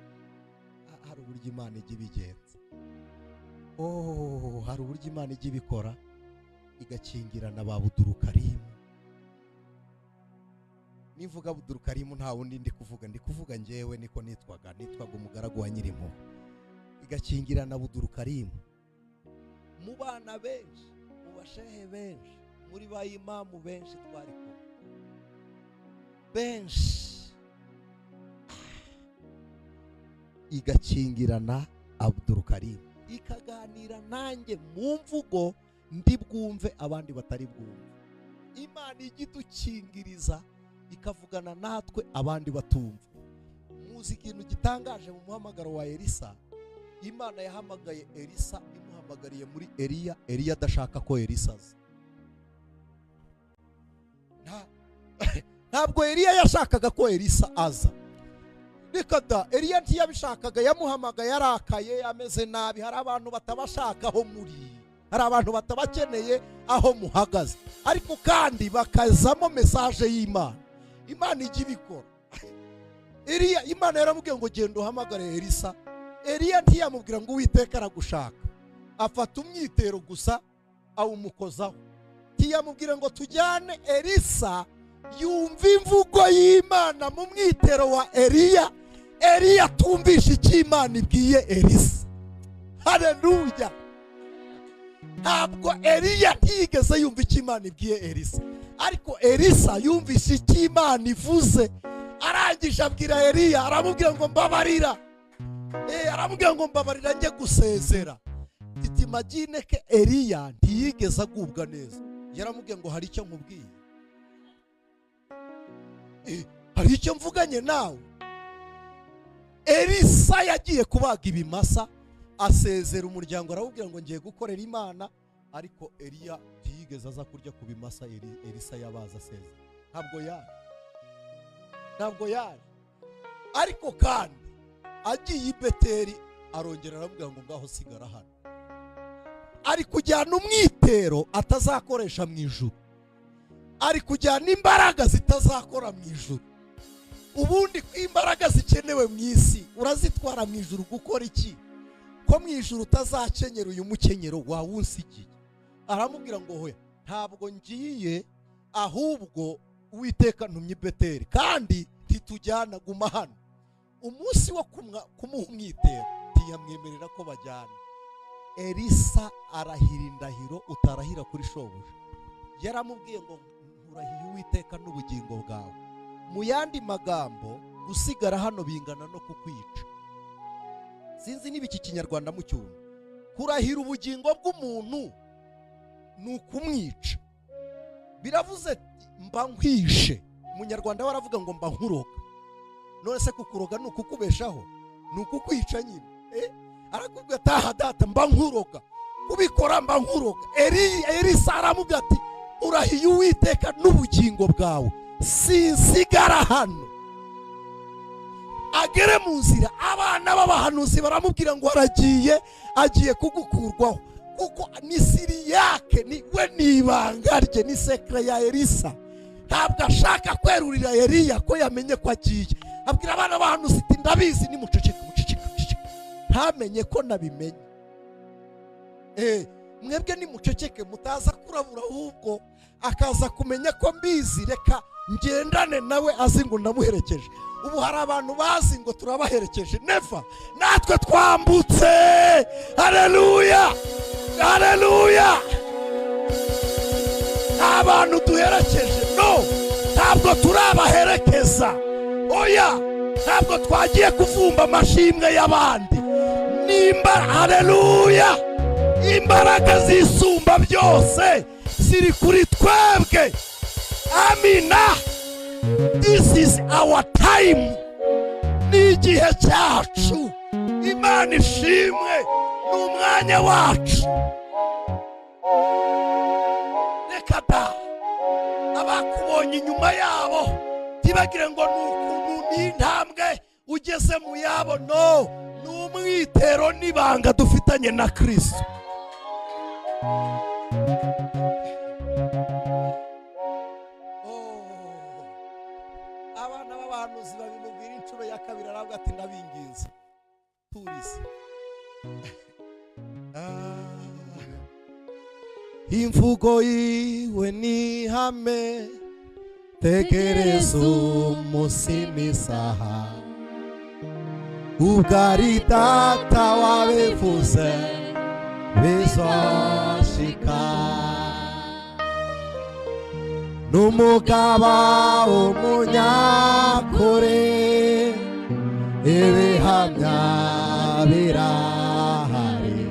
Hari uburyo Imana ijya ibigenza. Hari uburyo Imana ijya ibikora, igakingirana ba Budurukarimu. Nivuga Budurukarimu nta wundi ndi kuvuga njyewe, niko nitwaga umugaragu wa Nyirimo. Igakingirana Budurukarimu mu bana benshi, mu bashehe benshi, muri ba imamu benshi twari kumwe benshi. Igakingirana Abudurukarimu, ikaganira nanjye mu mvugo ndi bwumve abandi batari bwumve. Imana ijya idukingiriza ikavugana natwe abandi batumva. Muzi ikintu gitangaje mu muhamagaro wa Elisa? Imana yahamagaye Elisa imuha bamuhamagariye muri Eliya adashaka ko Elisa aza. Ntabwo Eliya yashakaga ko Elisa aza. Reka da, Eliya ntiyabishakaga, yamuhamagaye yarakaye ameze nabi. Hari abantu batabashaka aho muri, hari abantu batabakeneye aho muhagaze, ariko kandi bakazamo mesaje y'Imana. Imana ijya ibikora. Eliya, Imana yaramubwiye ngo genda uhamagare Elisa. Eliya ntiyamubwira ngo Uwiteka aragushaka, afata umwitero gusa awumukozaho. Ntiyamubwira ngo tujyane. Elisa yumva imvugo y'Imana mu mwitero wa Eliya. Eliya tumvisha icyo Imana ibwiye Elisa. Haleluya. Ntabwo Eliya ntiyigeze yumva icyo Imana ibwiye Elisa, ariko Elisa yumvisha icyo Imana ivuze. Arangije abwira Eliya, aramubwira ngo mbabarira. Aramubwira ngo mbabarira njye gusezera. Imagine ko Eliya ntiyigeze agubwa neza. Yaramubwiye ngo hari icyo nkubwiye, hari icyo mvuganye nawe. Elisa yagiye kubaga ibimasa, asezera umuryango, arawubwira ngo ngiye gukorera Imana. Ariko Eliya ntiyigeze aza kurya ku bimasa Elisa yabaza asezera. Ntabwo yaje. Ariko kandi agiye i Beteli, arongera aramubwira ngo ngaho sigara hano. Ari kujyana umwitero atazakoresha mu ijuru, ari kujyana imbaraga zitazakora mu ijuru. Ubundi imbaraga zikenewe mu isi urazitwara mu ijuru gukora iki? Ko mu ijuru utazakenyera uyu mukenyero wawunsigiye. Aramubwira ngo hoya, ntabwo ngiye, ahubwo Uwiteka ntumye i Beteli, kandi ntitujyana, guma hano. Umunsi wo kumuha umwitero ntiyamwemerera ko bajyana. Elisa arahira indahiro utarahira kuri shobuja. Yaramubwiye ngo nturahiye Uwiteka n'ubugingo bwawe. Mu yandi magambo, gusigara hano bingana no kukwica. Sinzi niba iki Kinyarwanda mucyumva. Kurahira ubugingo bw'umuntu ni ukumwica. Biravuze mba nkwishe. Umunyarwanda waravuga ngo mba nkuroga. None se kukuroga ni ukukubeshaho? Ni ukukwica nyine. Arakubwira taha data mba nkuroga, kubikora mba nkuroga. Elisa aramubwira ati urahiye Uwiteka n'ubugingo bwawe, sinsigara hano. Agere mu nzira, abana b'abahanuzi baramubwira ngo agiye kugukurwaho, kuko ni siri yake, ni we n'ibanga rye, ni sekre ya Elisa. Ntabwo ashaka kwerurira Eliya ko yamenye ko agiye. Abwira abana b'abahanuzi ati ndabizi, ni muceceke. Ntamenye ko nabimenye. Mwebwe ni muceceke, mutaza kurabura, ahubwo akaza kumenya ko mbizi, reka ngendane nawe azi ngo namuherekeje. Ubu hari abantu bazi ngo turabaherekeje. Never. Natwe twambutse. Haleluya, haleluya. Abantu duherekeje, no, ntabwo turabaherekeza. Oya, ntabwo twagiye kuvumba amashimwe y'abandi. Haleluya. Imbaraga zisumba byose ziri kuri twebwe. Amina. This is our time. Ni igihe cyacu. Imana ishimwe. Ni umwanya wacu. Reka da, abakubonye inyuma yabo ntibagire ngo ni intambwe ugeze mu yabo. No, ni umwitero n'ibanga dufitanye na Kristo. Abana b'abahanuzi babimubwira inshuro ya kabiri, aravuga ati ndabinginze turize. Imvugo yiwe ni ihame, tegereza umunsi n'isaha, ubwo ari data wabivuze bizoshika. N'umugaba w'umunyakuri, ibihamya birahari.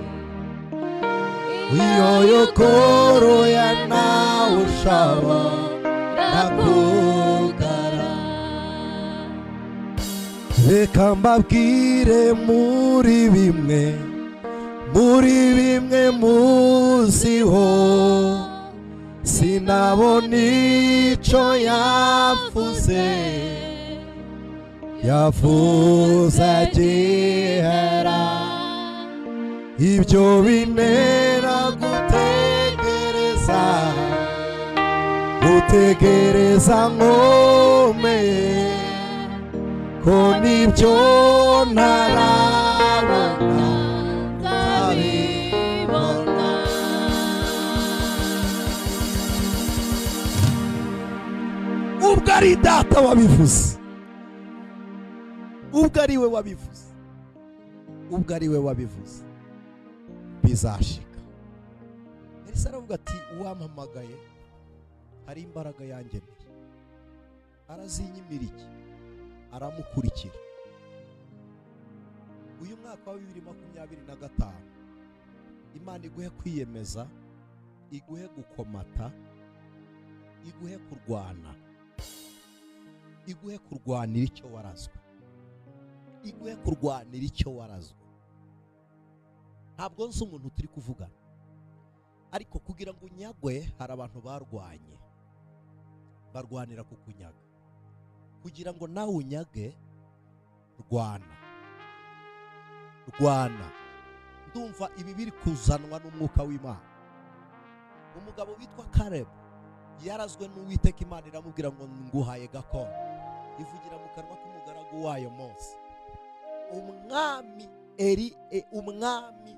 Iyo yokoroye nawe ushobora kugara. Reka mbabwire muri bimwe muri bimwe muziho sinabona ico yavuze agihera ibyo bintera gutegereza nkomeye ko nibyo ntarabona nzabibona. Ubwo ari data wabivuze, ubwo ari we wabivuze, ubwo ari we wabivuze bizashika. Elisa aravuga ati uwampamagaye hari imbaraga yangeneye, arazinyimira iki, aramukurikira. Uyu mwaka wa 2025 Imana iguhe kwiyemeza, iguhe gukomata, iguhe kurwana, iguhe kurwanira icyo warazwe, iguhe kurwanira icyo warazwe. Ntabwo nzi umuntu turi kuvugana, ariko kugira ngo unyagwe hari abantu barwanye, barwanira kukunyaga. Kugira ngo nawe unyage, rwana, rwana. Ndumva ibi biri kuzanwa n'umwuka w'Imana. Umugabo witwa Caleb yarazwe n'Uwiteka, Imana iramubwira ngo nguhaye gakondo, ivugira mu kanwa k'umugaragu wayo Mose. Umwami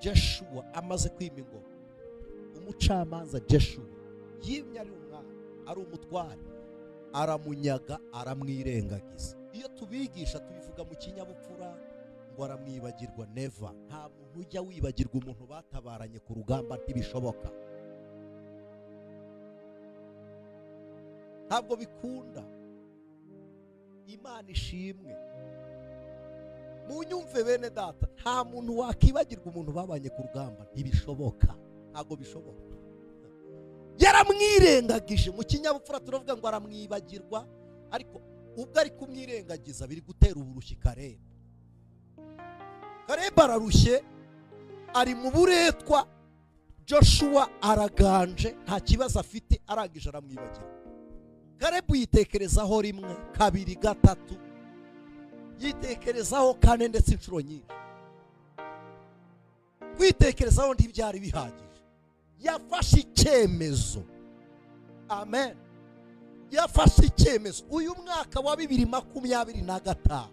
Joshua amaze kwima ingoma, umucamanza Joshua yimye ari umwami, ari umutware, aramunyaga, aramwirengagiza. Iyo tubigisha tubivuga mu kinyabupfura ngo aramwibagirwa. Never. Nta muntu ujya wibagirwa umuntu batabaranye ku rugamba, ntibishoboka, ntabwo bikunda. Imana ishimwe. Munyumve bene data, nta muntu wakibagirwa umuntu babanye ku rugamba, ntibishoboka, ntabwo bishoboka. Yaramwirengagije. Mu kinyabupfura turavuga ngo aramwibagirwa, ariko ubwo ari kumwirengagiza biri gutera uburushyi Caleb. Caleb ararushye, ari mu buretwa. Joshua araganje, nta kibazo afite, arangije aramwibagirwa. Caleb yitekerezaho rimwe, kabiri, gatatu, yitekerezaho kane, ndetse inshuro nyinshi. Kwitekerezaho ntibyari bihagije, yafashe icyemezo. Amen. Yafashe icyemezo. Uyu mwaka wa 2025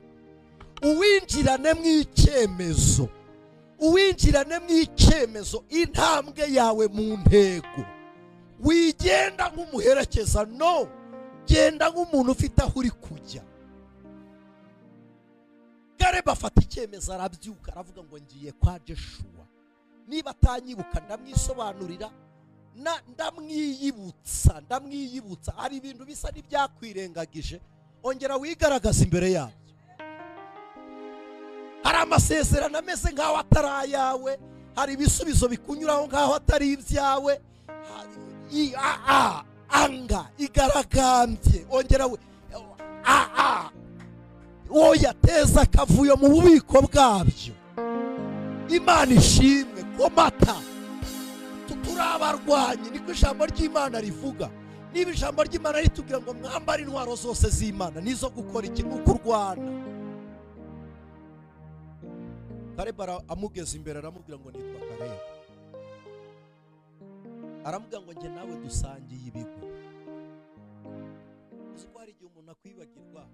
uwinjirane mu icyemezo, uwinjirane mu icyemezo. Intambwe yawe mu ntego, wigenda nk'umuherekeza, no, genda nk'umuntu ufite aho uri kujya. Caleb afata icyemezo, arabyuka, aravuga ngo ngiye kwa Joshua. Niba atanyibuka ndamwisobanurira, ndamwiyibutsa. Hari ibintu bisa n'ibyakwirengagije, ongera wigaragaza imbere yabyo. Hari amasezerano ameze nk'aho atari ayawe, hari ibisubizo bikunyuraho nk'aho atari ibyawe. Anga igaragambye, ongera oya, teza akavuyo mu bubiko bwabyo. Imana ishimwe. Komata, turi abarwanyi, niko ijambo ry'Imana rivuga. Niba ijambo ry'Imana ritubwira ngo mwambare intwaro zose z'Imana, nizo gukora iki? Ni ukurwana. Caleb amugeze imbere, aramubwira ngo nitwa Caleb. Aramubwira ngo njye nawe dusangiye ibigo. Uzi ko hari igihe umuntu akwibagirwa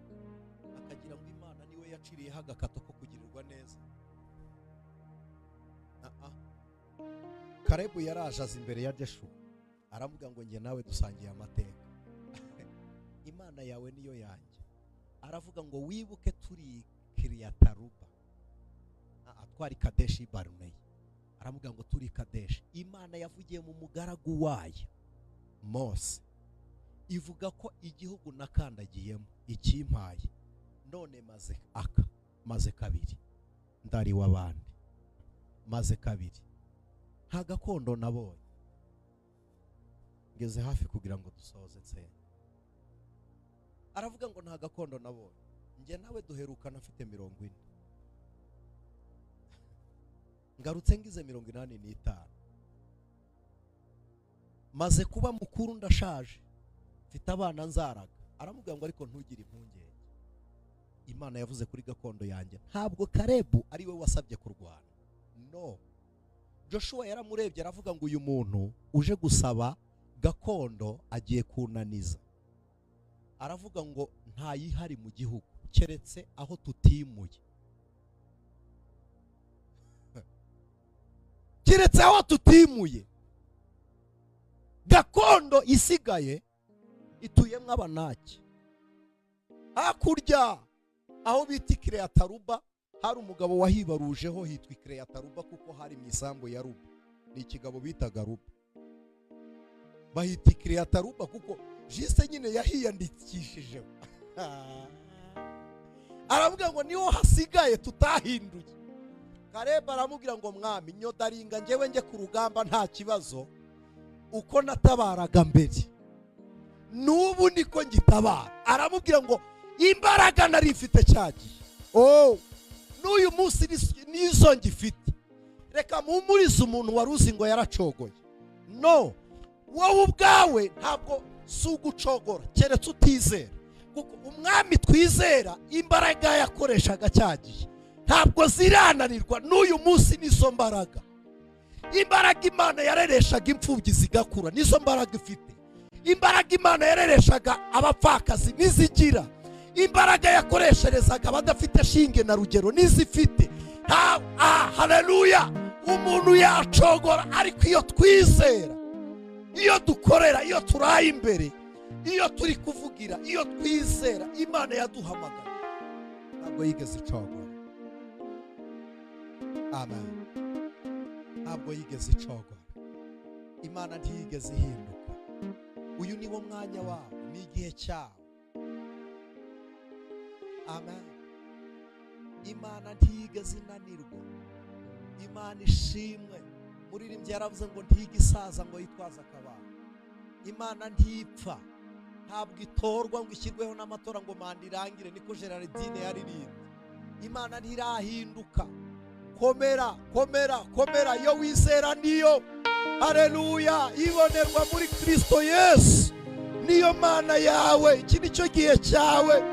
akagira ngo Imana niwe yaciriyeho agakato ko kugirirwa neza. Caleb yaraje aza imbere ya Joshua, aramubwira ngo njye nawe dusangiye amateka. Imana yawe niyo yanjye. Aravuga ngo wibuke turi Kiriyataruba, twari Kadeshi Baruneyi. Aramubwira ngo turi Kadeshi. Imana yavugiye mu mugaragu wayo Mose, ivuga ko igihugu nakandagiyemo ikimpaye, none maze kabiri ndari w'abandi, maze kabiri nta gakondo nabonye. Ngeze hafi kugira ngo dusoze nsenga. Aravuga ngo nta gakondo nabonye, njye nawe duherukana afite 40. ngarutse ngize 85, maze kuba mukuru ndashaje, mfite abana nzaraga. Aramubwira ngo ariko ntugire impungenge, Imana yavuze kuri gakondo yanjye ntabwo Kalebu ari we wasabye kurwana. No, Joshua yaramurebye aravuga ngo uyu muntu uje gusaba gakondo agiye kunaniza. Aravuga ngo ntayihari mu gihugu keretse aho tutimuye. Keretse aho tutimuye. Gakondo isigaye ituyemwe Abanaki. Hakurya aho bita Kireyataruba hari umugabo wahibarujeho hitwa Kireyataruba kuko hari mu isambu ya Ruba. Ni ikigabo bitaga Ruba. Bahita Kireyataruba kuko jise nyine yahiyandikishijeho. Aravuga ngo niho hasigaye tutahinduye. Kalebu aramubwira ngo mwami nyodaringa njyewe njye ku rugamba nta kibazo, uko natabaraga mbere n'ubu niko ngitabara. Aramubwira ngo imbaraga nari mfite cyagiye, n'uyu munsi nizo ngifite. Reka mpumurize umuntu wari uzi ngo yaracogoye. No, wowe ubwawe ntabwo si ugucogora keretse utizera, kuko umwami twizera imbaraga yakoreshaga cyagiye ntabwo zirananirwa n'uyu munsi. Nizo mbaraga, imbaraga Imana yarereshaga imfubyi zigakura nizo mbaraga ifite. Imbaraga Imana yarereshaga abapfakazi nizigira. Imbaraga yakoresherezaga abadafite shinge na rugero nizifite. Haleluya! Umuntu yacogora, ariko iyo twizera, iyo dukorera, iyo turaye imbere, iyo turi kuvugira, iyo twizera Imana yaduhamagara, ntabwo yigeze icogora. Amen. Ntabwo yigeze icogora. Imana ntiyigeze ihinduka. Uyu niwo mwanya wawe, ni igihe cyawe. Amen. Imana ntiyigeze inanirwa. Imana ishimwe. Muririmbyi yaravuze ngo ntigisaza ngo yitwaza akabando. Imana ntipfa, ntabwo itorwa ngo ishyirweho n'amatora ngo manda irangire, niko Gerardine yaririmbye. Imana ntirahinduka. Komera, komera, komera. Iyo wizera niyo, haleluya, ibonerwa muri Kristo Yesu. Niyo Mana yawe. Iki nicyo gihe cyawe,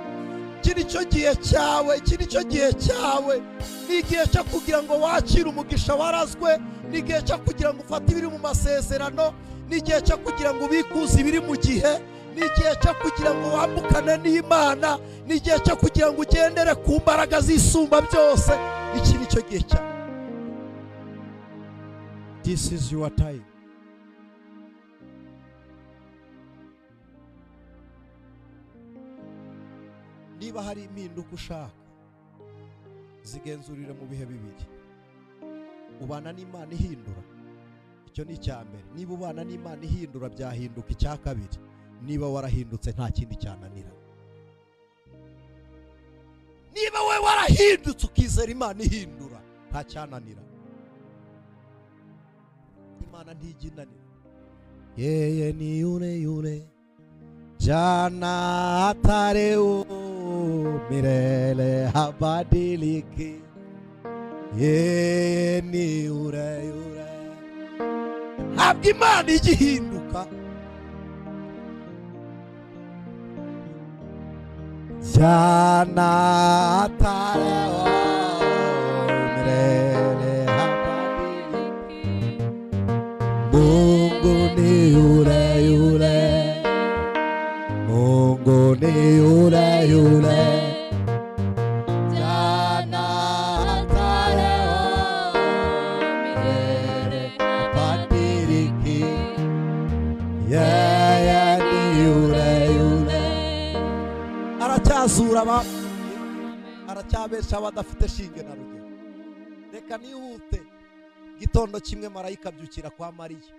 iki nicyo gihe cyawe, iki nicyo gihe cyawe. Ni igihe cyo kugira ngo wakire umugisha warazwe. Ni igihe cyo kugira ngo ufate ibiri mu masezerano. Ni igihe cyo kugira ngo ubikuze ibiri mu gihe. Ni igihe cyo kugira ngo wambukane n'Imana. Ni igihe cyo kugira ngo ugendere ku mbaraga zisumba byose. Iki nicyo gihe cyawe. This is your time. Niba hari impinduka ushaka, zigenzurire mu bihe bibiri. Ubana n'Imana ihindura, icyo ni icya mbere. Niba ubana n'Imana ihindura byahinduka. Icya kabiri, niba warahindutse nta kindi cyananira. Niba we warahindutse ukizera Imana ihindura, nta cyananira. Imana ntijinanira. Yeye ni yule yule jana hata leo milele habadiliki. Yeye ni yule yule. Ntabwo Imana igihinduka. Jana hata leo milele habadiliki. Mungu ni yule yule. Mungu ni yule yule. Jana hata leo milele habadiliki. Yeye ni yule yule. Aracyazura abapfuye, aracyabesha abadafite shinge na rugero. Reka nihute. Gitondo kimwe marayika abyukira kwa Mariya.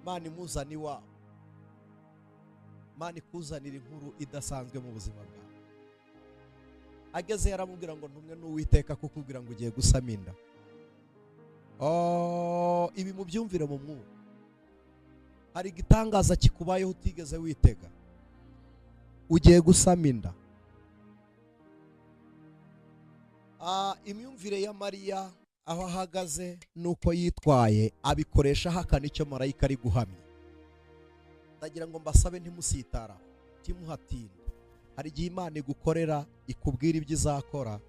Imana imuzana iwawe. Imana ikuzanira inkuru idasanzwe mu buzima bwawe. Ageze yaramubwira ngo ntumwe n'Uwiteka kukubwira ngo ugiye gusama inda. Ibi mubyumvire mu mwuka. Hari igitangaza kikubayeho utigeze witega. Ugiye gusama inda. Imyumvire ya Mariya aho ahagaze nuko yitwaye abikoresha ahakana icyo marayika ari guhamya. Ndagira ngo mbasabe ntimusitara, ntimuhatinda. Hari igihe Imana igukorera ikubwira ibyo izakora,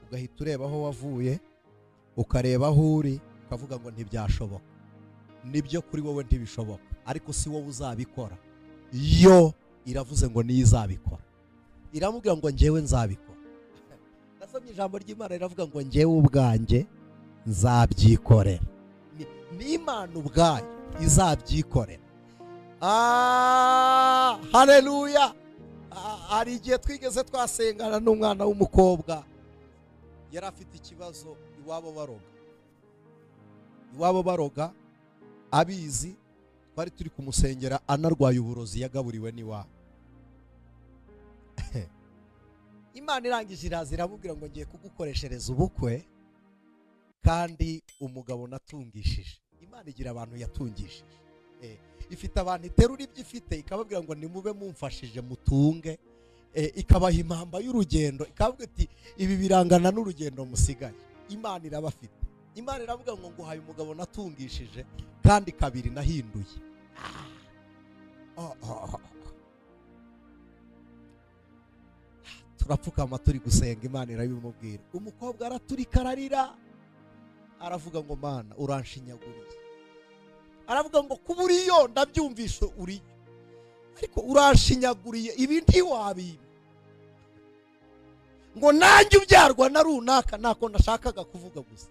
ugahita ureba aho wavuye, ukareba aho uri, ukavuga ngo ntibyashoboka. Nibyo kuri wowe ntibishoboka, ariko si wowe uzabikora. Yo iravuze ngo niyo izabikora. Iramubwira ngo njyewe nzabikora. Nasomye ijambo ry'Imana riravuga ngo njyewe ubwanjye nzabyikorera. Ni Imana ubwayo izabyikorera. Haleluya. Hari igihe twigeze twasengana n'umwana w'umukobwa yari afite ikibazo iwabo baroga abizi, twari turi kumusengera anarwaye uburozi yagaburiwe n'iwabo. Imana irangije iraza iramubwira ngo ngiye kugukoreshereza ubukwe kandi umugabo natungishije. Imana igira abantu yatungishije. Ifite abantu iterura ibyo ifite ikababwira ngo nimube mumfashije mutunge, ikabaha impamba y'urugendo, ikavuga iti ibi birangana n'urugendo musigaye. Imana irabafite. Imana iravuga ngo nguhaye umugabo natungishije kandi kabiri nahinduye. Turapfukama turi gusenga, Imana irabimubwira. Umukobwa araturika ararira, aravuga ngo Mana uranshinyaguriye. Aravuga ngo kuba uriyo ndabyumvishe uriyo, ariko uranshinyaguriye, ibi ntiwabimpa. Ngo nanjye ubyarwa na runaka, ntako nashakaga kuvuga gusa.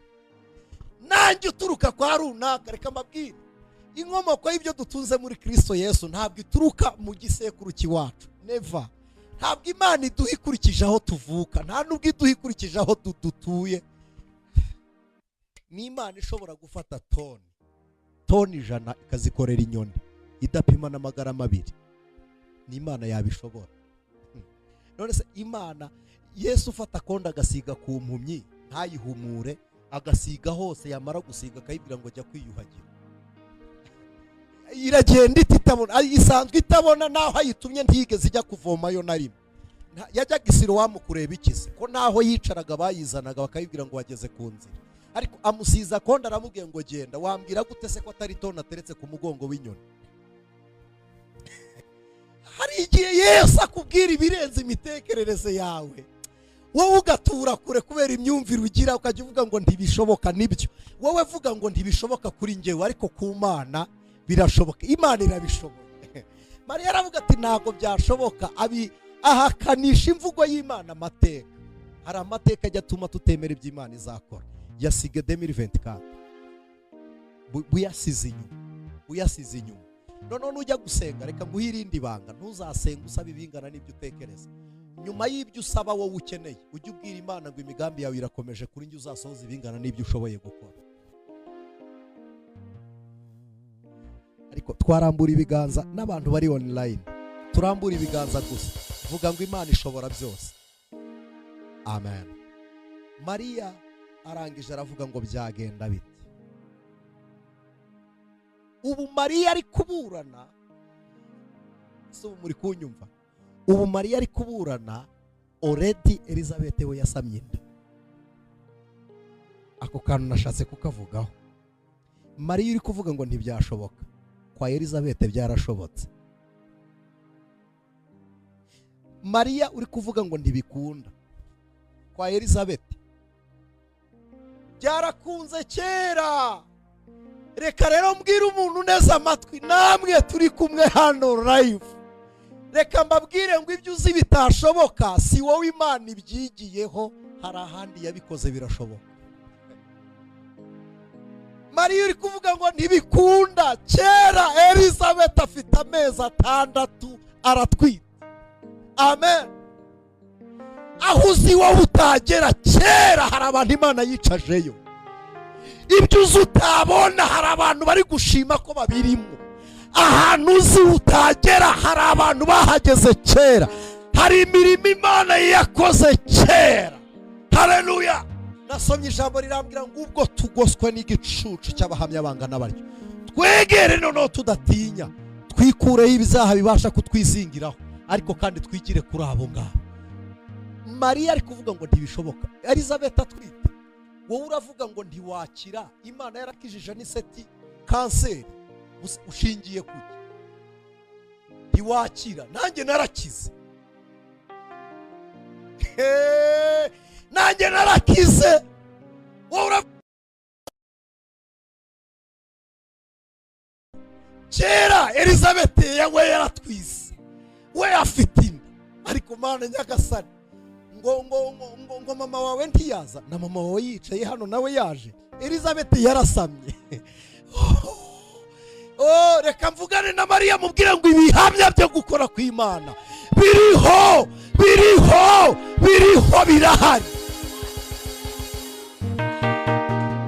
Nanjye uturuka kwa runaka. Reka mbabwire, inkomoko y'ibyo dutunze muri Kristo Yesu ntabwo ituruka mu gisekuru cy'iwacu. Never. Ntabwo Imana iduha ikurikije aho tuvuka, nta nubwo iduha ikurikije aho dutuye. Ni Imana ishobora gufata toni 100 ikazikorera inyoni idapima n'amagarama 2. Ni Imana yabishobora. None se Imana, Yesu ufata konda agasiga ku mpumyi ntayihumure, agasiga hose, yamara gusiga akayibwira ngo jya kwiyuhagira. Iragenda itabona, isanzwe itabona, naho ayitumye ntigeze ijya kuvomayo na rimwe. Yajyaga Isirowamu kureba ikise, ko naho yicaraga bayizanaga bakayibwira ngo wageze ku nzira. Ariko amusiza konda aramubwiye ngo genda. Wambwira gute se ko atari tona ateretse ku mugongo w'inyoni? Hari igihe Yesu akubwira ibirenze imitekerereze yawe, wowe ugatura kure kubera imyumvire ugira, ukajya uvuga ngo ntibishoboka. Nibyo, wowe vuga ngo ntibishoboka kuri njyewe, ariko ku Mana birashoboka. Imana irabishoboye. Mariya aravuga ati ntabwo byashoboka. Ahakanisha imvugo y'Imana amateka. Hari amateka ajya atuma tutemera ibyo Imana izakora. Yasige 2024 buyasize inyuma. None nujya gusenga, reka nguhe irindi banga. Ntuzasenga usaba ibingana n'ibyo utekereza. Nyuma y'ibyo usaba wowe ukeneye, ujye ubwira Imana ngo imigambi yawe irakomeje kuri njye, uzasohoza ibingana n'ibyo ushoboye gukora. Ariko twarambura ibiganza n'abantu bari online, turambura ibiganza gusa, vuga ngo Imana ishobora byose. Amen. Mariya arangije aravuga ngo byagenda bite? Ubu Mariya ari kuburana, so muri kunyumva? Ubu Mariya ari kuburana, already Elizabeth we yasamye inda. Ako kantu nashatse kukavugaho. Mariya uri kuvuga ngo ntibyashoboka, kwa Elizabeth byarashobotse. Mariya uri kuvuga ngo ntibikunda, kwa Elizabeth byarakunze kera. Reka rero mbwira umuntu neza amatwi, namwe turi kumwe hano live, reka mbabwire ngo ibyo uzi bitashoboka si wowe Imana ibyigiyeho, hari ahandi yabikoze birashoboka. Mariya uri kuvuga ngo ntibikunda, kera Elizabeth afite amezi 6 aratwita. Amen. Aho uzi wowe utagera, kera hari abantu Imana yicajeyo. Ibyo uzi utabona, hari abantu bari gushima ko babirimo. Ahantu uzi utagera, hari abantu bahageze kera. Hari imirimo Imana yakoze kera. Haleluya. Nasomye ijambo rirambwira ngo ubwo tugoswe n'igicucu cy'abahamya bangana baryo, twegere noneho tudatinya, twikureho ibizaha bibasha kutwizingiraho, ariko kandi twigire kuri abo ngabo. Mariya ari kuvuga ngo ntibishoboka, Elizabeth atwite. wowe uravuga ngo ntiwakira, Imana yarakijije n'iseti kanseri, ushingiye kuki? Ntiwakira, nanjye narakize, nanjye narakize. Wowe kera Elizabeth yawe yaratwise, we afite inda, ariko Mana nyagasani ngo mama wawe ntiyaza, na mama wawe yicaye hano nawe yaje, Elizabeth yarasamye. Reka mvugane na Mariya mubwire ngo ibihamya byo gukora kw'Imana biriho birahari.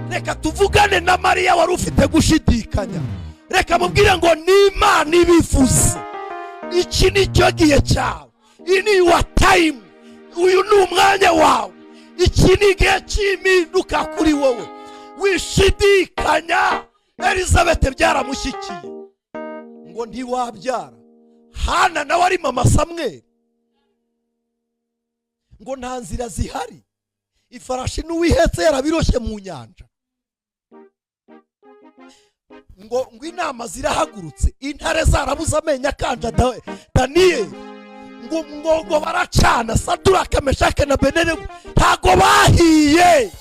Reka tuvugane na Mariya wari ufite gushidikanya, reka mubwire ngo n'Imana ibivuze, iki ni cyo gihe cyawe, iyi ni your time, uyu ni umwanya wawe, iki ni igihe cy'impinduka kuri wowe, wishidikanya. Elizabeth byaramushyikiye ngo ntiwabyara, Hana nawe ari mama Samweli ngo nta nzira zihari, ifarashi n'uwihetse yarabiroshye mu nyanja, ngo inama zirahagurutse, intare zarabuze amenyo akanja Daniyeli, ngo baracana, Saduraka, Meshake na Abedenego ntago bahiye.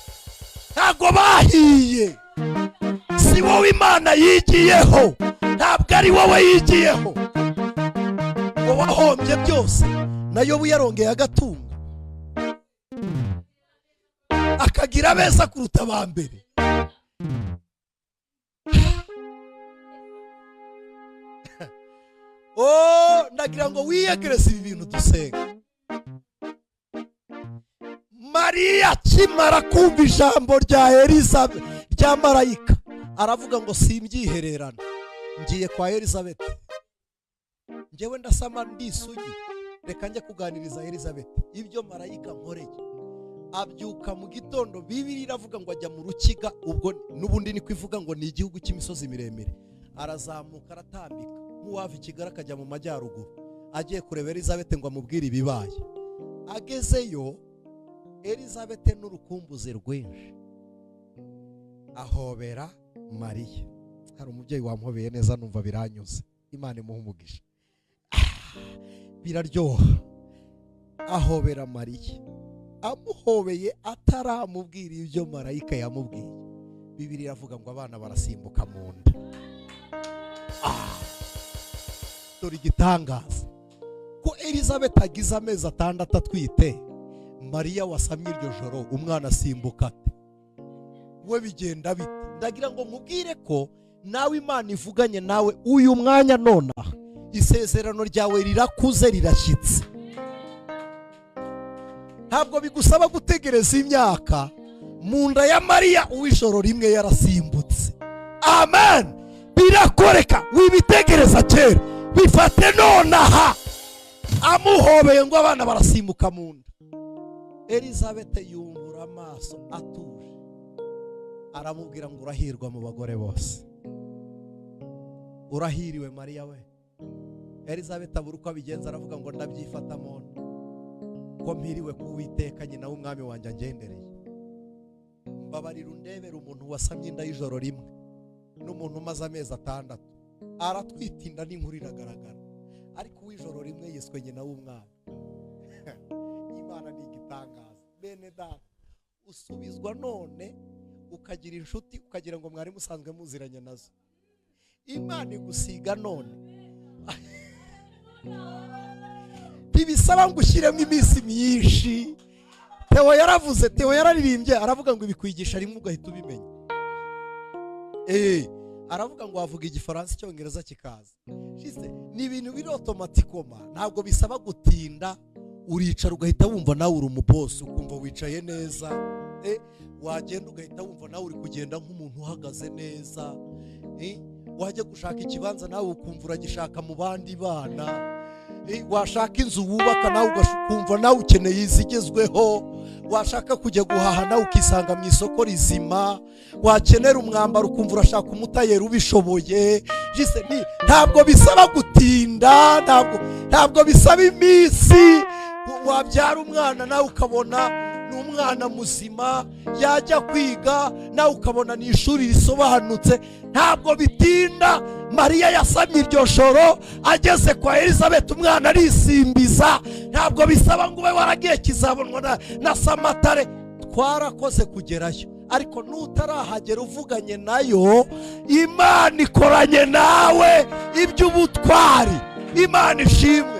Si wowe Imana yigiyeho, ntabwo ari wowe yigiyeho. Ngo wahombye byose, na Yobu yarongeye agatunga, akagira beza kuruta ba mbere. Ndagira ngo wiyegereze ibi bintu dusenga. Mariya akimara kumva ijambo rya Elizabeth rya marayika, aravuga ngo simbyihererana, ngiye kwa Elizabeth, njyewe ndasama ndisugi, reka njye kuganiriza Elizabeth ibyo marayika nkoreye. Abyuka mu gitondo, Bibiliya iravuga ngo ajya mu rukiga, ubwo n'ubundi ni kwivuga ngo ni igihugu cy'imisozi miremire. Arazamuka aratambika nk'uwava i Kigali akajya mu majyaruguru, agiye kureba Elizabeth ngo amubwire ibibaye. Agezeyo, Elizabeth n'urukumbuzi rwinshi ahobera Mariya. Hari umubyeyi wamuhobeye neza, numva biranyuze, Imana imuhe umugisha. Biraryoha. Ahobera Mariya, amuhobeye ataramubwira ibyo marayika yamubwiye. Bibiliya iravuga ngo abana barasimbuka mu nda. Dore igitangaza ko Elizabeth agize amezi 6 atwite, Mariya wasamye iryo joro umwana asimbuka ate? We bigenda bite? Ndagira ngo nkubwire ko nawe Imana ivuganye nawe uyu mwanya nonaha, isezerano ryawe rirakuze, rirashyitse. Ntabwo bigusaba gutegereza imyaka. Mu nda ya Mariya uw'ijoro rimwe yarasimbutse. Amen. Birakoreka, wibitegereza kera, bifate nonaha. Amuhobeye ngo abana barasimbuka mu nda. Elizabeth yumvura amaso atuje, aramubwira ngo urahirwa mu bagore bose, urahiriwe Mariya we. Elizabeth abura uko abigenza, aravuga ngo ndabyifata mu nda, ko mpiriwe ku Uwiteka nyina w'umwami wanjye angendereye. Mbabarira undebera umuntu wasamye inda y'ijoro rimwe, n'umuntu umaze amezi 6 aratwita inda, n'inkuru iragaragara, ariko uw'ijoro rimwe yiswe nyina w'umwami. Imana ni igitangaza. Bene data, usubizwa none ukagira inshuti, ukagira ngo mwari musanzwe muziranye nazo. Imana igusiga none, ntibisaba ngo ushyiremo iminsi myinshi. Theo yaravuze, Theo yararirimbye, aravuga ngo ibikwigisha rimwe ugahita ubimenya. Aravuga ngo wavuga igifaransa, icyongereza kikaza. Ni ibintu biri automatikoma, ntabwo bisaba gutinda. Uricara ugahita wumva nawe uri umubosi, ukumva wicaye neza. Wagenda ugahita wumva nawe uri kugenda nk'umuntu uhagaze neza. Wajya gushaka ikibanza nawe ukumva uragishaka mu bandi bana. Washaka inzu wubaka nawe ukumva nawe ukeneye izigezweho. Washaka kujya guhaha nawe ukisanga mu isoko rizima. Wakenera umwambaro ukumva urashaka umutayeri ubishoboye. Ntabwo bisaba gutinda, ntabwo bisaba iminsi. Wabyara umwana nawe ukabona umwana muzima yajya kwiga nawe ukabona ni ishuri risobanutse. Ntabwo bitinda, Mariya yasamye iryo joro ageze kwa Elizabeth umwana arisimbiza. Ntabwo bisaba ngo ube waragiye kizabonwa na Samatare. Twarakoze kugerayo, ariko nutarahagera uvuganye nayo, Imana ikoranye nawe iby'ubutwari. Imana ishimwe.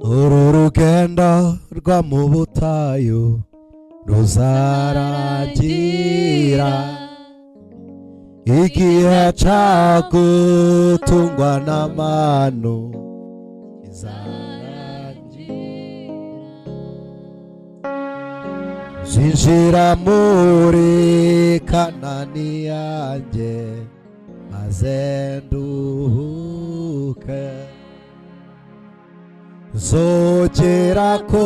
Uru rugendo rwa mu butayu ruzarangira, igihe cyo gutungwa n'amano kizarangira. Zinjira muri Kanani yanjye maze nduhuke, nzogera ku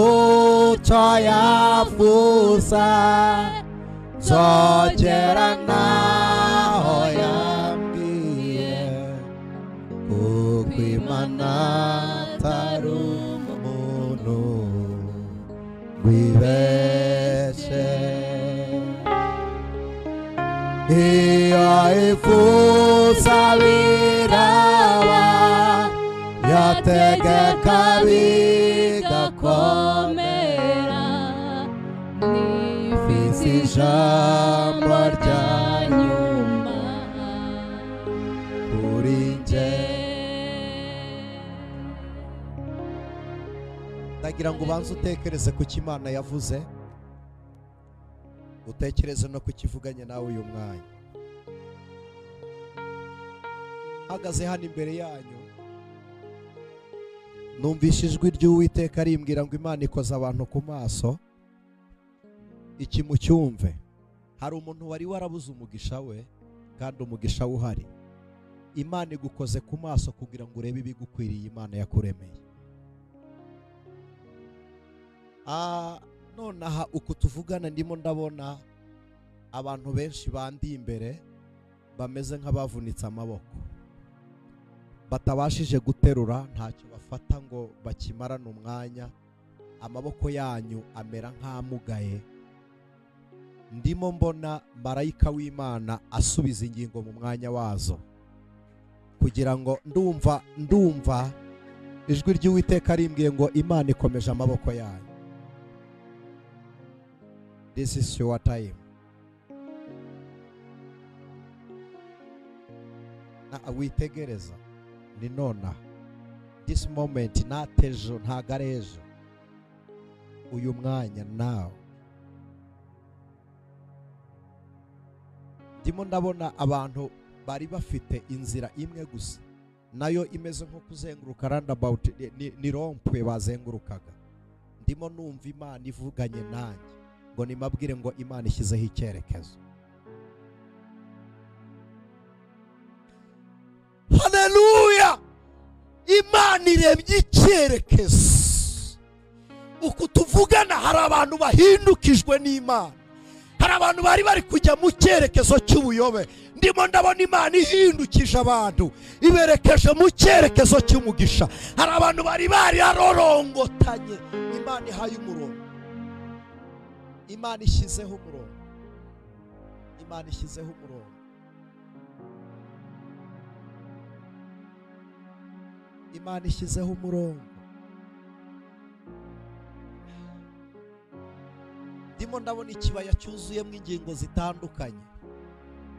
cyo yavuze, nzogera naho yambwiye, kuko Imana atari umuntu wibeshye. Iyo ivuze biraba, yategeka bigakomera, nifite ijambo rya nyuma kuri njye. Ndagira ngo ubanze utekereze ku cyo Imana yavuze, utekereze no ku kivuganye nawe uyu mwanya. Hagaze hano imbere yanyu, numvise ijwi ry'Uwiteka rimbwira ngo Imana ikoze abantu ku maso. Iki mucyumve, hari umuntu wari warabuze umugisha we, kandi umugisha we uhari. Imana igukoze ku maso kugira ngo urebe ibigukwiriye Imana yakuremeye. Nonaha uku tuvugana ndimo ndabona abantu benshi bandi imbere bameze nk'abavunitse amaboko, batabashije guterura, ntacyo bafata ngo bakimarane umwanya. Amaboko yanyu amera nk'amugaye. Ndimo mbona marayika w'Imana asubiza ingingo mu mwanya wazo, kugira ngo ndumva ijwi ry'Uwiteka rimbwiye ngo Imana ikomeje amaboko yanyu. This is your time. Witegereza, ni nona. This moment, not ejo, ntago ari ejo. Uyu mwanya now. Ndimo ndabona abantu bari bafite inzira imwe gusa, nayo imeze nko kuzenguruka roundabout, ni rompwe bazengurukaga. Ndimo numva Imana ivuganye nanjye ngo nimabwire ngo Imana ishyizeho icyerekezo. Haleluya! Imana irebye icyerekezo. Uku tuvugana hari abantu bahindukijwe n'Imana, hari abantu bari kujya mu cyerekezo cy'ubuyobe. Ndimo ndabona Imana ihindukije abantu, iberekeje mu cyerekezo cy'umugisha. Hari abantu bari arorongotanye, Imana ihaye umurongo. Imana ishyizeho umurongo. Imana ishyizeho umurongo. Imana ishyizeho umurongo. Ndimo ndabona ikibaya cyuzuyemo ingingo zitandukanye.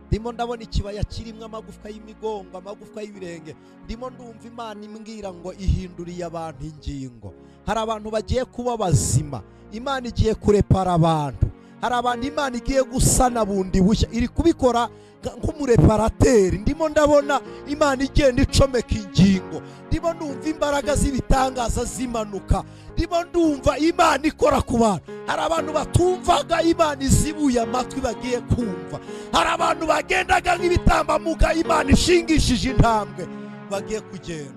Ndimo ndabona ikibaya kirimo amagufwa y'imigongo, amagufwa y'ibirenge. Ndimo ndumva Imana imbwira ngo ihinduriye abantu ingingo. Hari abantu bagiye kuba bazima, Imana igiye kurepara abantu. Hari abantu Imana igiye gusana bundi bushya, iri kubikora nk'umureparateri. Ndimo ndabona Imana igenda icomeka ingingo. Ndimo ndumva imbaraga z'ibitangaza zimanuka. Ndimo ndumva Imana ikora ku bantu. Hari abantu batumvaga, Imana izibuye amatwi bagiye kumva. Hari abantu bagendaga nk'ibitambambuga, Imana ishingishije intambwe bagiye kugenda.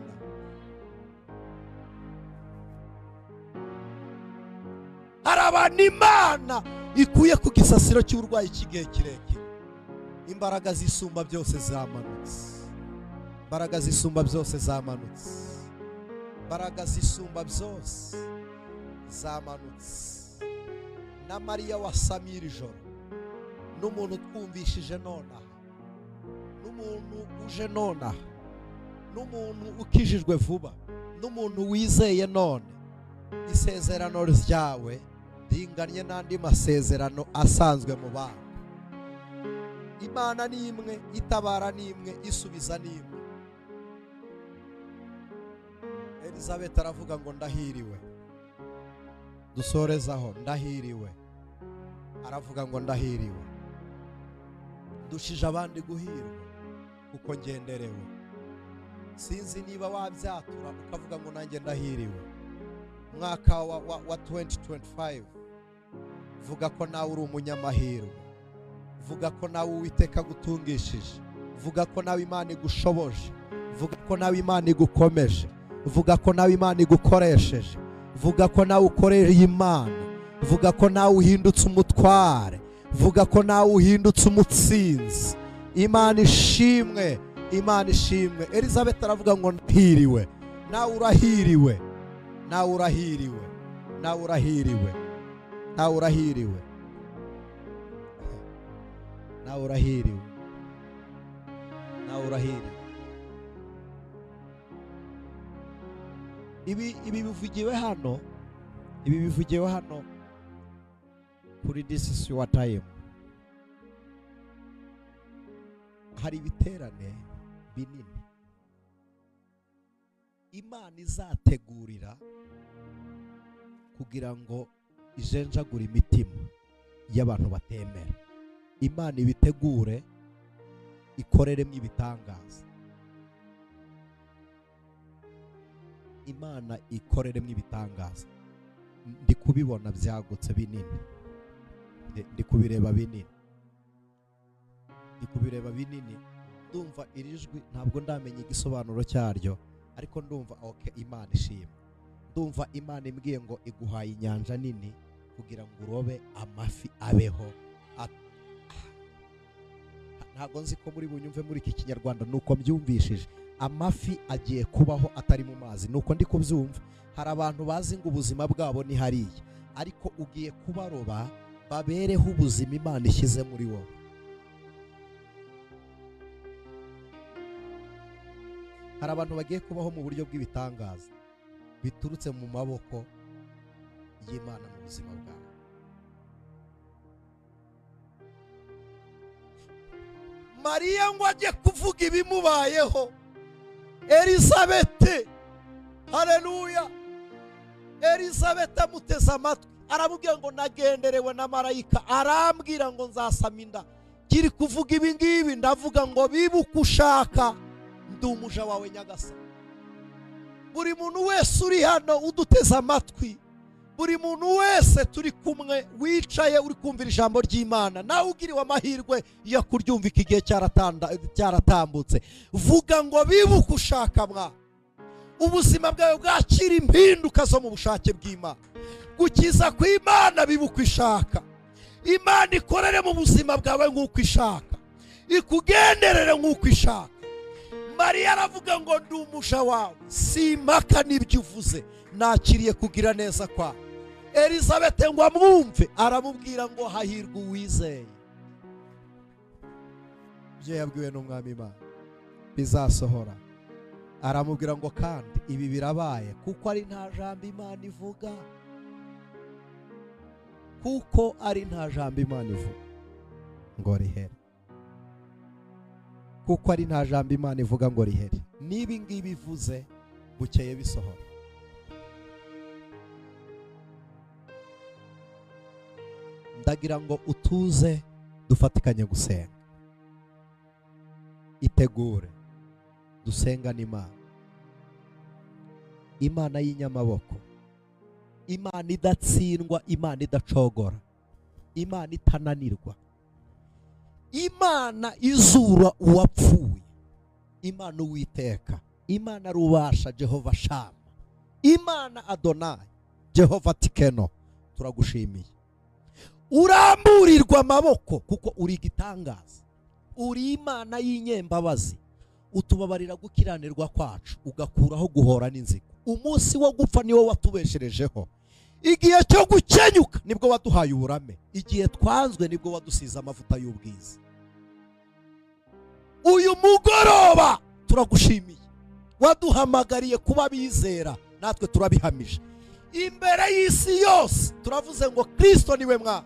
Hari abantu Imana ikuye ku gisasiro cy'uburwayi cy'igihe kirekire. imbaraga zisumba byose zamanutse, imbaraga zisumba byose zamanutse, imbaraga zisumba byose zamanutse. Na Mariya wasamye iri joro, n'umuntu twumvishije nonaha, n'umuntu uje nonaha, n'umuntu ukijijwe vuba, n'umuntu wizeye none, isezerano ryawe ringanye n'andi masezerano asanzwe mu bana. Imana ni imwe, itabara ni imwe, isubiza ni imwe. Elizabeth aravuga ngo ndahiriwe. Dusorezaho, ndahiriwe. Aravuga ngo ndahiriwe. Dushije abandi guhirwa kuko ngenderewe. Sinzi niba wabyatura ukavuga ngo nanjye ndahiriwe. Mwaka wa 2025 vuga ko nawe uri umunyamahirwe. Vuga ko nawe Uwiteka gutungishije. Vuga ko nawe Imana igushoboje. Vuga ko nawe Imana igukomeje. Vuga ko nawe Imana igukoresheje. Vuga ko nawe ukoreye Imana. Vuga ko nawe uhindutse umutware. Vuga ko nawe uhindutse umutsinzi. Imana ishimwe, Imana ishimwe. Elizabeth aravuga ngo ndahiriwe. Nawe urahiriwe, nawe urahiriwe, nawe urahiriwe, nawe urahiriwe, nawe urahiriwe, nawe urahiriwe. Ibi bivugiwe hano, ibi bivugiwe hano kuri This Is Your Time. Hari ibiterane binini Imana izategurira kugira ngo ijenjagure imitima y'abantu batemera. Imana ibitegure ikoreremo ibitangaza. Imana ikoreremo ibitangaza. Ndi kubibona byagutse binini, ndi kubireba binini, ndi kubireba binini. Ndumva iri jwi ntabwo ndamenya igisobanuro cyaryo, ariko ndumva okay, Imana ishimwe. Ndumva Imana imbwiye ngo iguhaye inyanja nini kugira ngo urobe amafi abeho. Ntabwo nzi ko muri bunyumve muri iki Kinyarwanda nuko mbyumvishije. Amafi agiye kubaho atari mu mazi, nuko ndi kubyumva. Hari abantu bazi ngo ubuzima bwabo ni hariya, ariko ugiye kubaroba babereho ubuzima Imana ishyize muri wowe. Hari abantu bagiye kubaho mu buryo bw'ibitangaza biturutse mu maboko y'Imana mu buzima bwawe. Mariya ngo ajye kuvuga ibimubayeho. Elizabeth, haleluya, Elizabeth amuteze amatwi, aramubwira ngo nagenderewe na marayika, arambwira ngo nzasama inda. Kiri kuvuga ibi ngibi ndavuga ngo bibuke ushaka, ndi umuja wawe Nyagasani. Buri muntu wese uri hano uduteze amatwi, buri muntu wese turi kumwe wicaye uri kumvira ijambo ry'Imana, nawe ugiriwe amahirwe yo kuryumva iki gihe cyaratambutse, vuga ngo bibuke ushaka mwa. Ubuzima bwawe bwakira impinduka zo mu bushake bw'Imana. Gukiza kw'Imana bibuke ishaka. Imana ikorere mu buzima bwawe nk'uko ishaka, ikugenderere nk'uko ishaka. Mariya aravuga ngo ndi umuja wawe, simpaka n'ibyo uvuze, nakiriye kugira neza kwawe. Elizabeth ngo amwumve, aramubwira ngo hahirwa uwizeye. Ibyo yabwiwe n'Umwami Imana bizasohora. Aramubwira ngo kandi ibi birabaye kuko ari nta jambo Imana ivuga, kuko ari nta jambo Imana ivuga ngo rihere, kuko ari nta jambo Imana ivuga ngo rihere. Niba ngibi bivuze bukeye bisohora. Ndagira ngo utuze dufatikanye gusenga. Itegure dusenga n'Imana, Imana y'inyamaboko, Imana idatsindwa, Imana idacogora, Imana itananirwa, Imana izura uwapfuye, Imana Uwiteka, Imana Rubasha, Jehova Shama, Imana Adonai, Jehova Tikeno. Turagushimiye, uramburirwa amaboko kuko uri igitangaza. uri Imana y'inyembabazi, utubabarira gukiranirwa kwacu, ugakuraho guhora n'inzigo. Umunsi wo gupfa niwo watubesherejeho, igihe cyo gukenyuka nibwo waduhaye uburame, igihe twanzwe nibwo wadusize amavuta y'ubwiza. Uyu mugoroba turagushimiye, waduhamagariye kuba bizera, natwe turabihamije imbere y'isi yose. Turavuze ngo Kristo niwe mwana,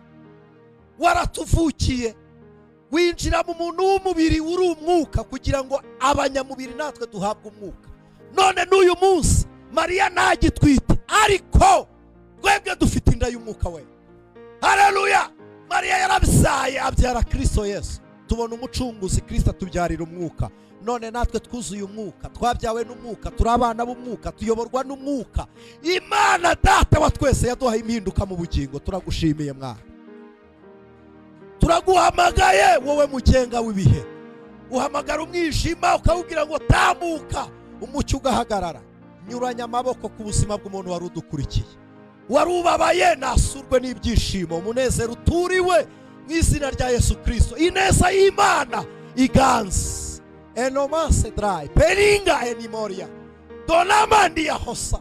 waratuvukiye, winjira mu muntu w'umubiri uri umwuka, kugira ngo abanyamubiri natwe duhabwe umwuka. None n'uyu munsi Mariya ntagitwite, ariko twebwe dufite inda y'umwuka we. Haleluya! Mariya yarabyaye, abyara Kristo Yesu. Tubona umucunguzi, Kristo atubyarira umwuka. None natwe twuzuye umwuka, twabyawe n'umwuka, turi abana b'umwuka, tuyoborwa n'umwuka. Imana Data wa twese yaduhaye impinduka mu bugingo. Turagushimiye mwana, turaguhamagaye wowe mugenga w'ibihe. Uhamagara umwijima ukawubwira ngo tambuka, umucyo ugahagarara. Nyuranya amaboko ku buzima bw'umuntu wari udukurikiye, wari ubabaye, nasurwe n'ibyishimo, umunezero uturiwe mu izina rya Yesu Kristo. Ineza y'Imana iganze. Enomase dry peringa enimoria donamandi ya hosa.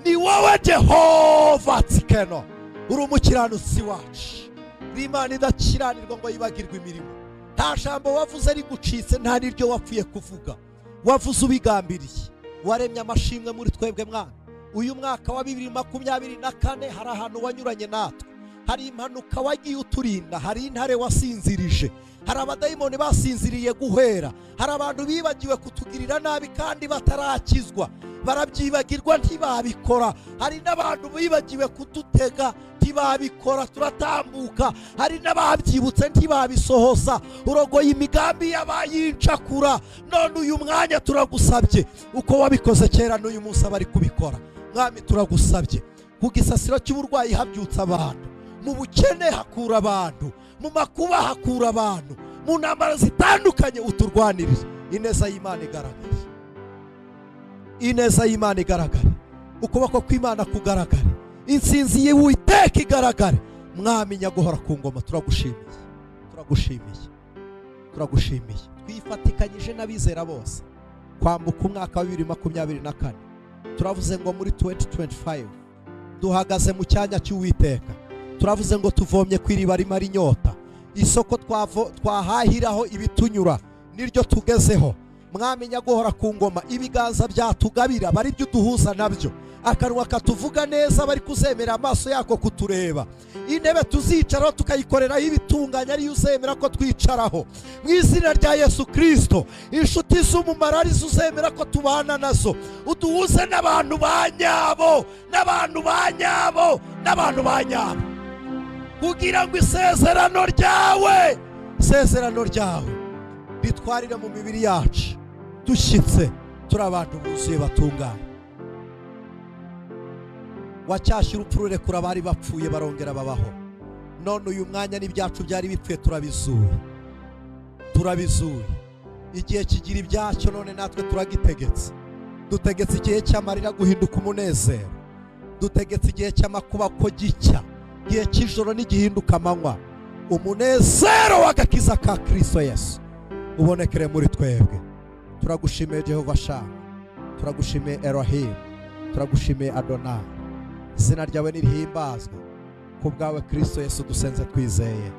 Ni wowe Jehova tsikeno, uri umukiranutsi wacu, uri Imana idakiranirwa ngo yibagirwe imirimo. Nta jambo wavuze rigucitse, nta n'iryo wapfuye kuvuga, wavuze ubigambiriye. Waremye amashimwe muri twebwe mwana. Uyu mwaka wa 2024 hari ahantu wanyuranye natwe, hari impanuka wagiye uturinda, hari intare wasinzirije, hari abadayimoni basinziriye guhera, hari abantu bibagiwe kutugirira nabi kandi batarakizwa, barabyibagirwa ntibabikora. Hari n'abantu bibagiwe kudutega ntibabikora, turatambuka. Hari n'ababyibutse ntibabisohoza, urogoye imigambi y'abayincakura. None uyu mwanya turagusabye, uko wabikoze kera n'uyu munsi abari kubikora. Mwami turagusabye, ku gisasiro cy'uburwayi habyutsa abantu, mu bukene hakura abantu, mu makuba hakura abantu, mu ntambara zitandukanye uturwanirire. Ineza y'Imana igaragare, ineza y'Imana igaragare, ukuboko kw'Imana kugaragare, intsinzi y'Uwiteka igaragare. Mwami nyaguhora ku ngoma, turagushimiye, turagushimiye, turagushimiye. Twifatikanyije n'abizera bose kwambuka umwaka wa 2024. Turavuze ngo muri 2025 duhagaze mu cyanya cy'Uwiteka. Turavuze ngo tuvomye kw'iriba rimara inyota, isoko twahahiraho ibitunyura niryo tugezeho. Mwami nyaguhora ku ngoma, ibiganza byatugabira bari byo duhuza nabyo, akanwa katuvuga neza bari kuzemera amaso yako kutureba. Intebe tuzicaraho tukayikoreraho ibitunganya ariyo uzemera ko twicaraho mu izina rya Yesu Kristo. Inshuti z'umumaro arizo uzemera ko tubana nazo, uduhuze n'abantu banyabo, n'abantu banyabo, n'abantu banyabo, kugira ngo isezerano ryawe bitwarire mu mibiri yacu, dushyitse turi abantu buzuye batunganye. Wacyashye urupfu rurekura abari bapfuye barongera babaho. None uyu mwanya n'ibyacu byari bipfuye turabizuye. Igihe kigira ibyacyo, none natwe turagitegetse. Dutegetse igihe cy'amarira guhinduka umunezero, dutegetse igihe cy'amakuba ko gicya, igihe cy'ijoro n'igihinduka amanywa. Umunezero w'agakiza ka Kristo Yesu ubonekere muri twebwe. Turagushimiye Jehova Shama, turagushimiye Elohim, turagushimiye Adonai. Izina ryawe nirihimbazwe, ku bwawe Kristo Yesu dusenze twizeye.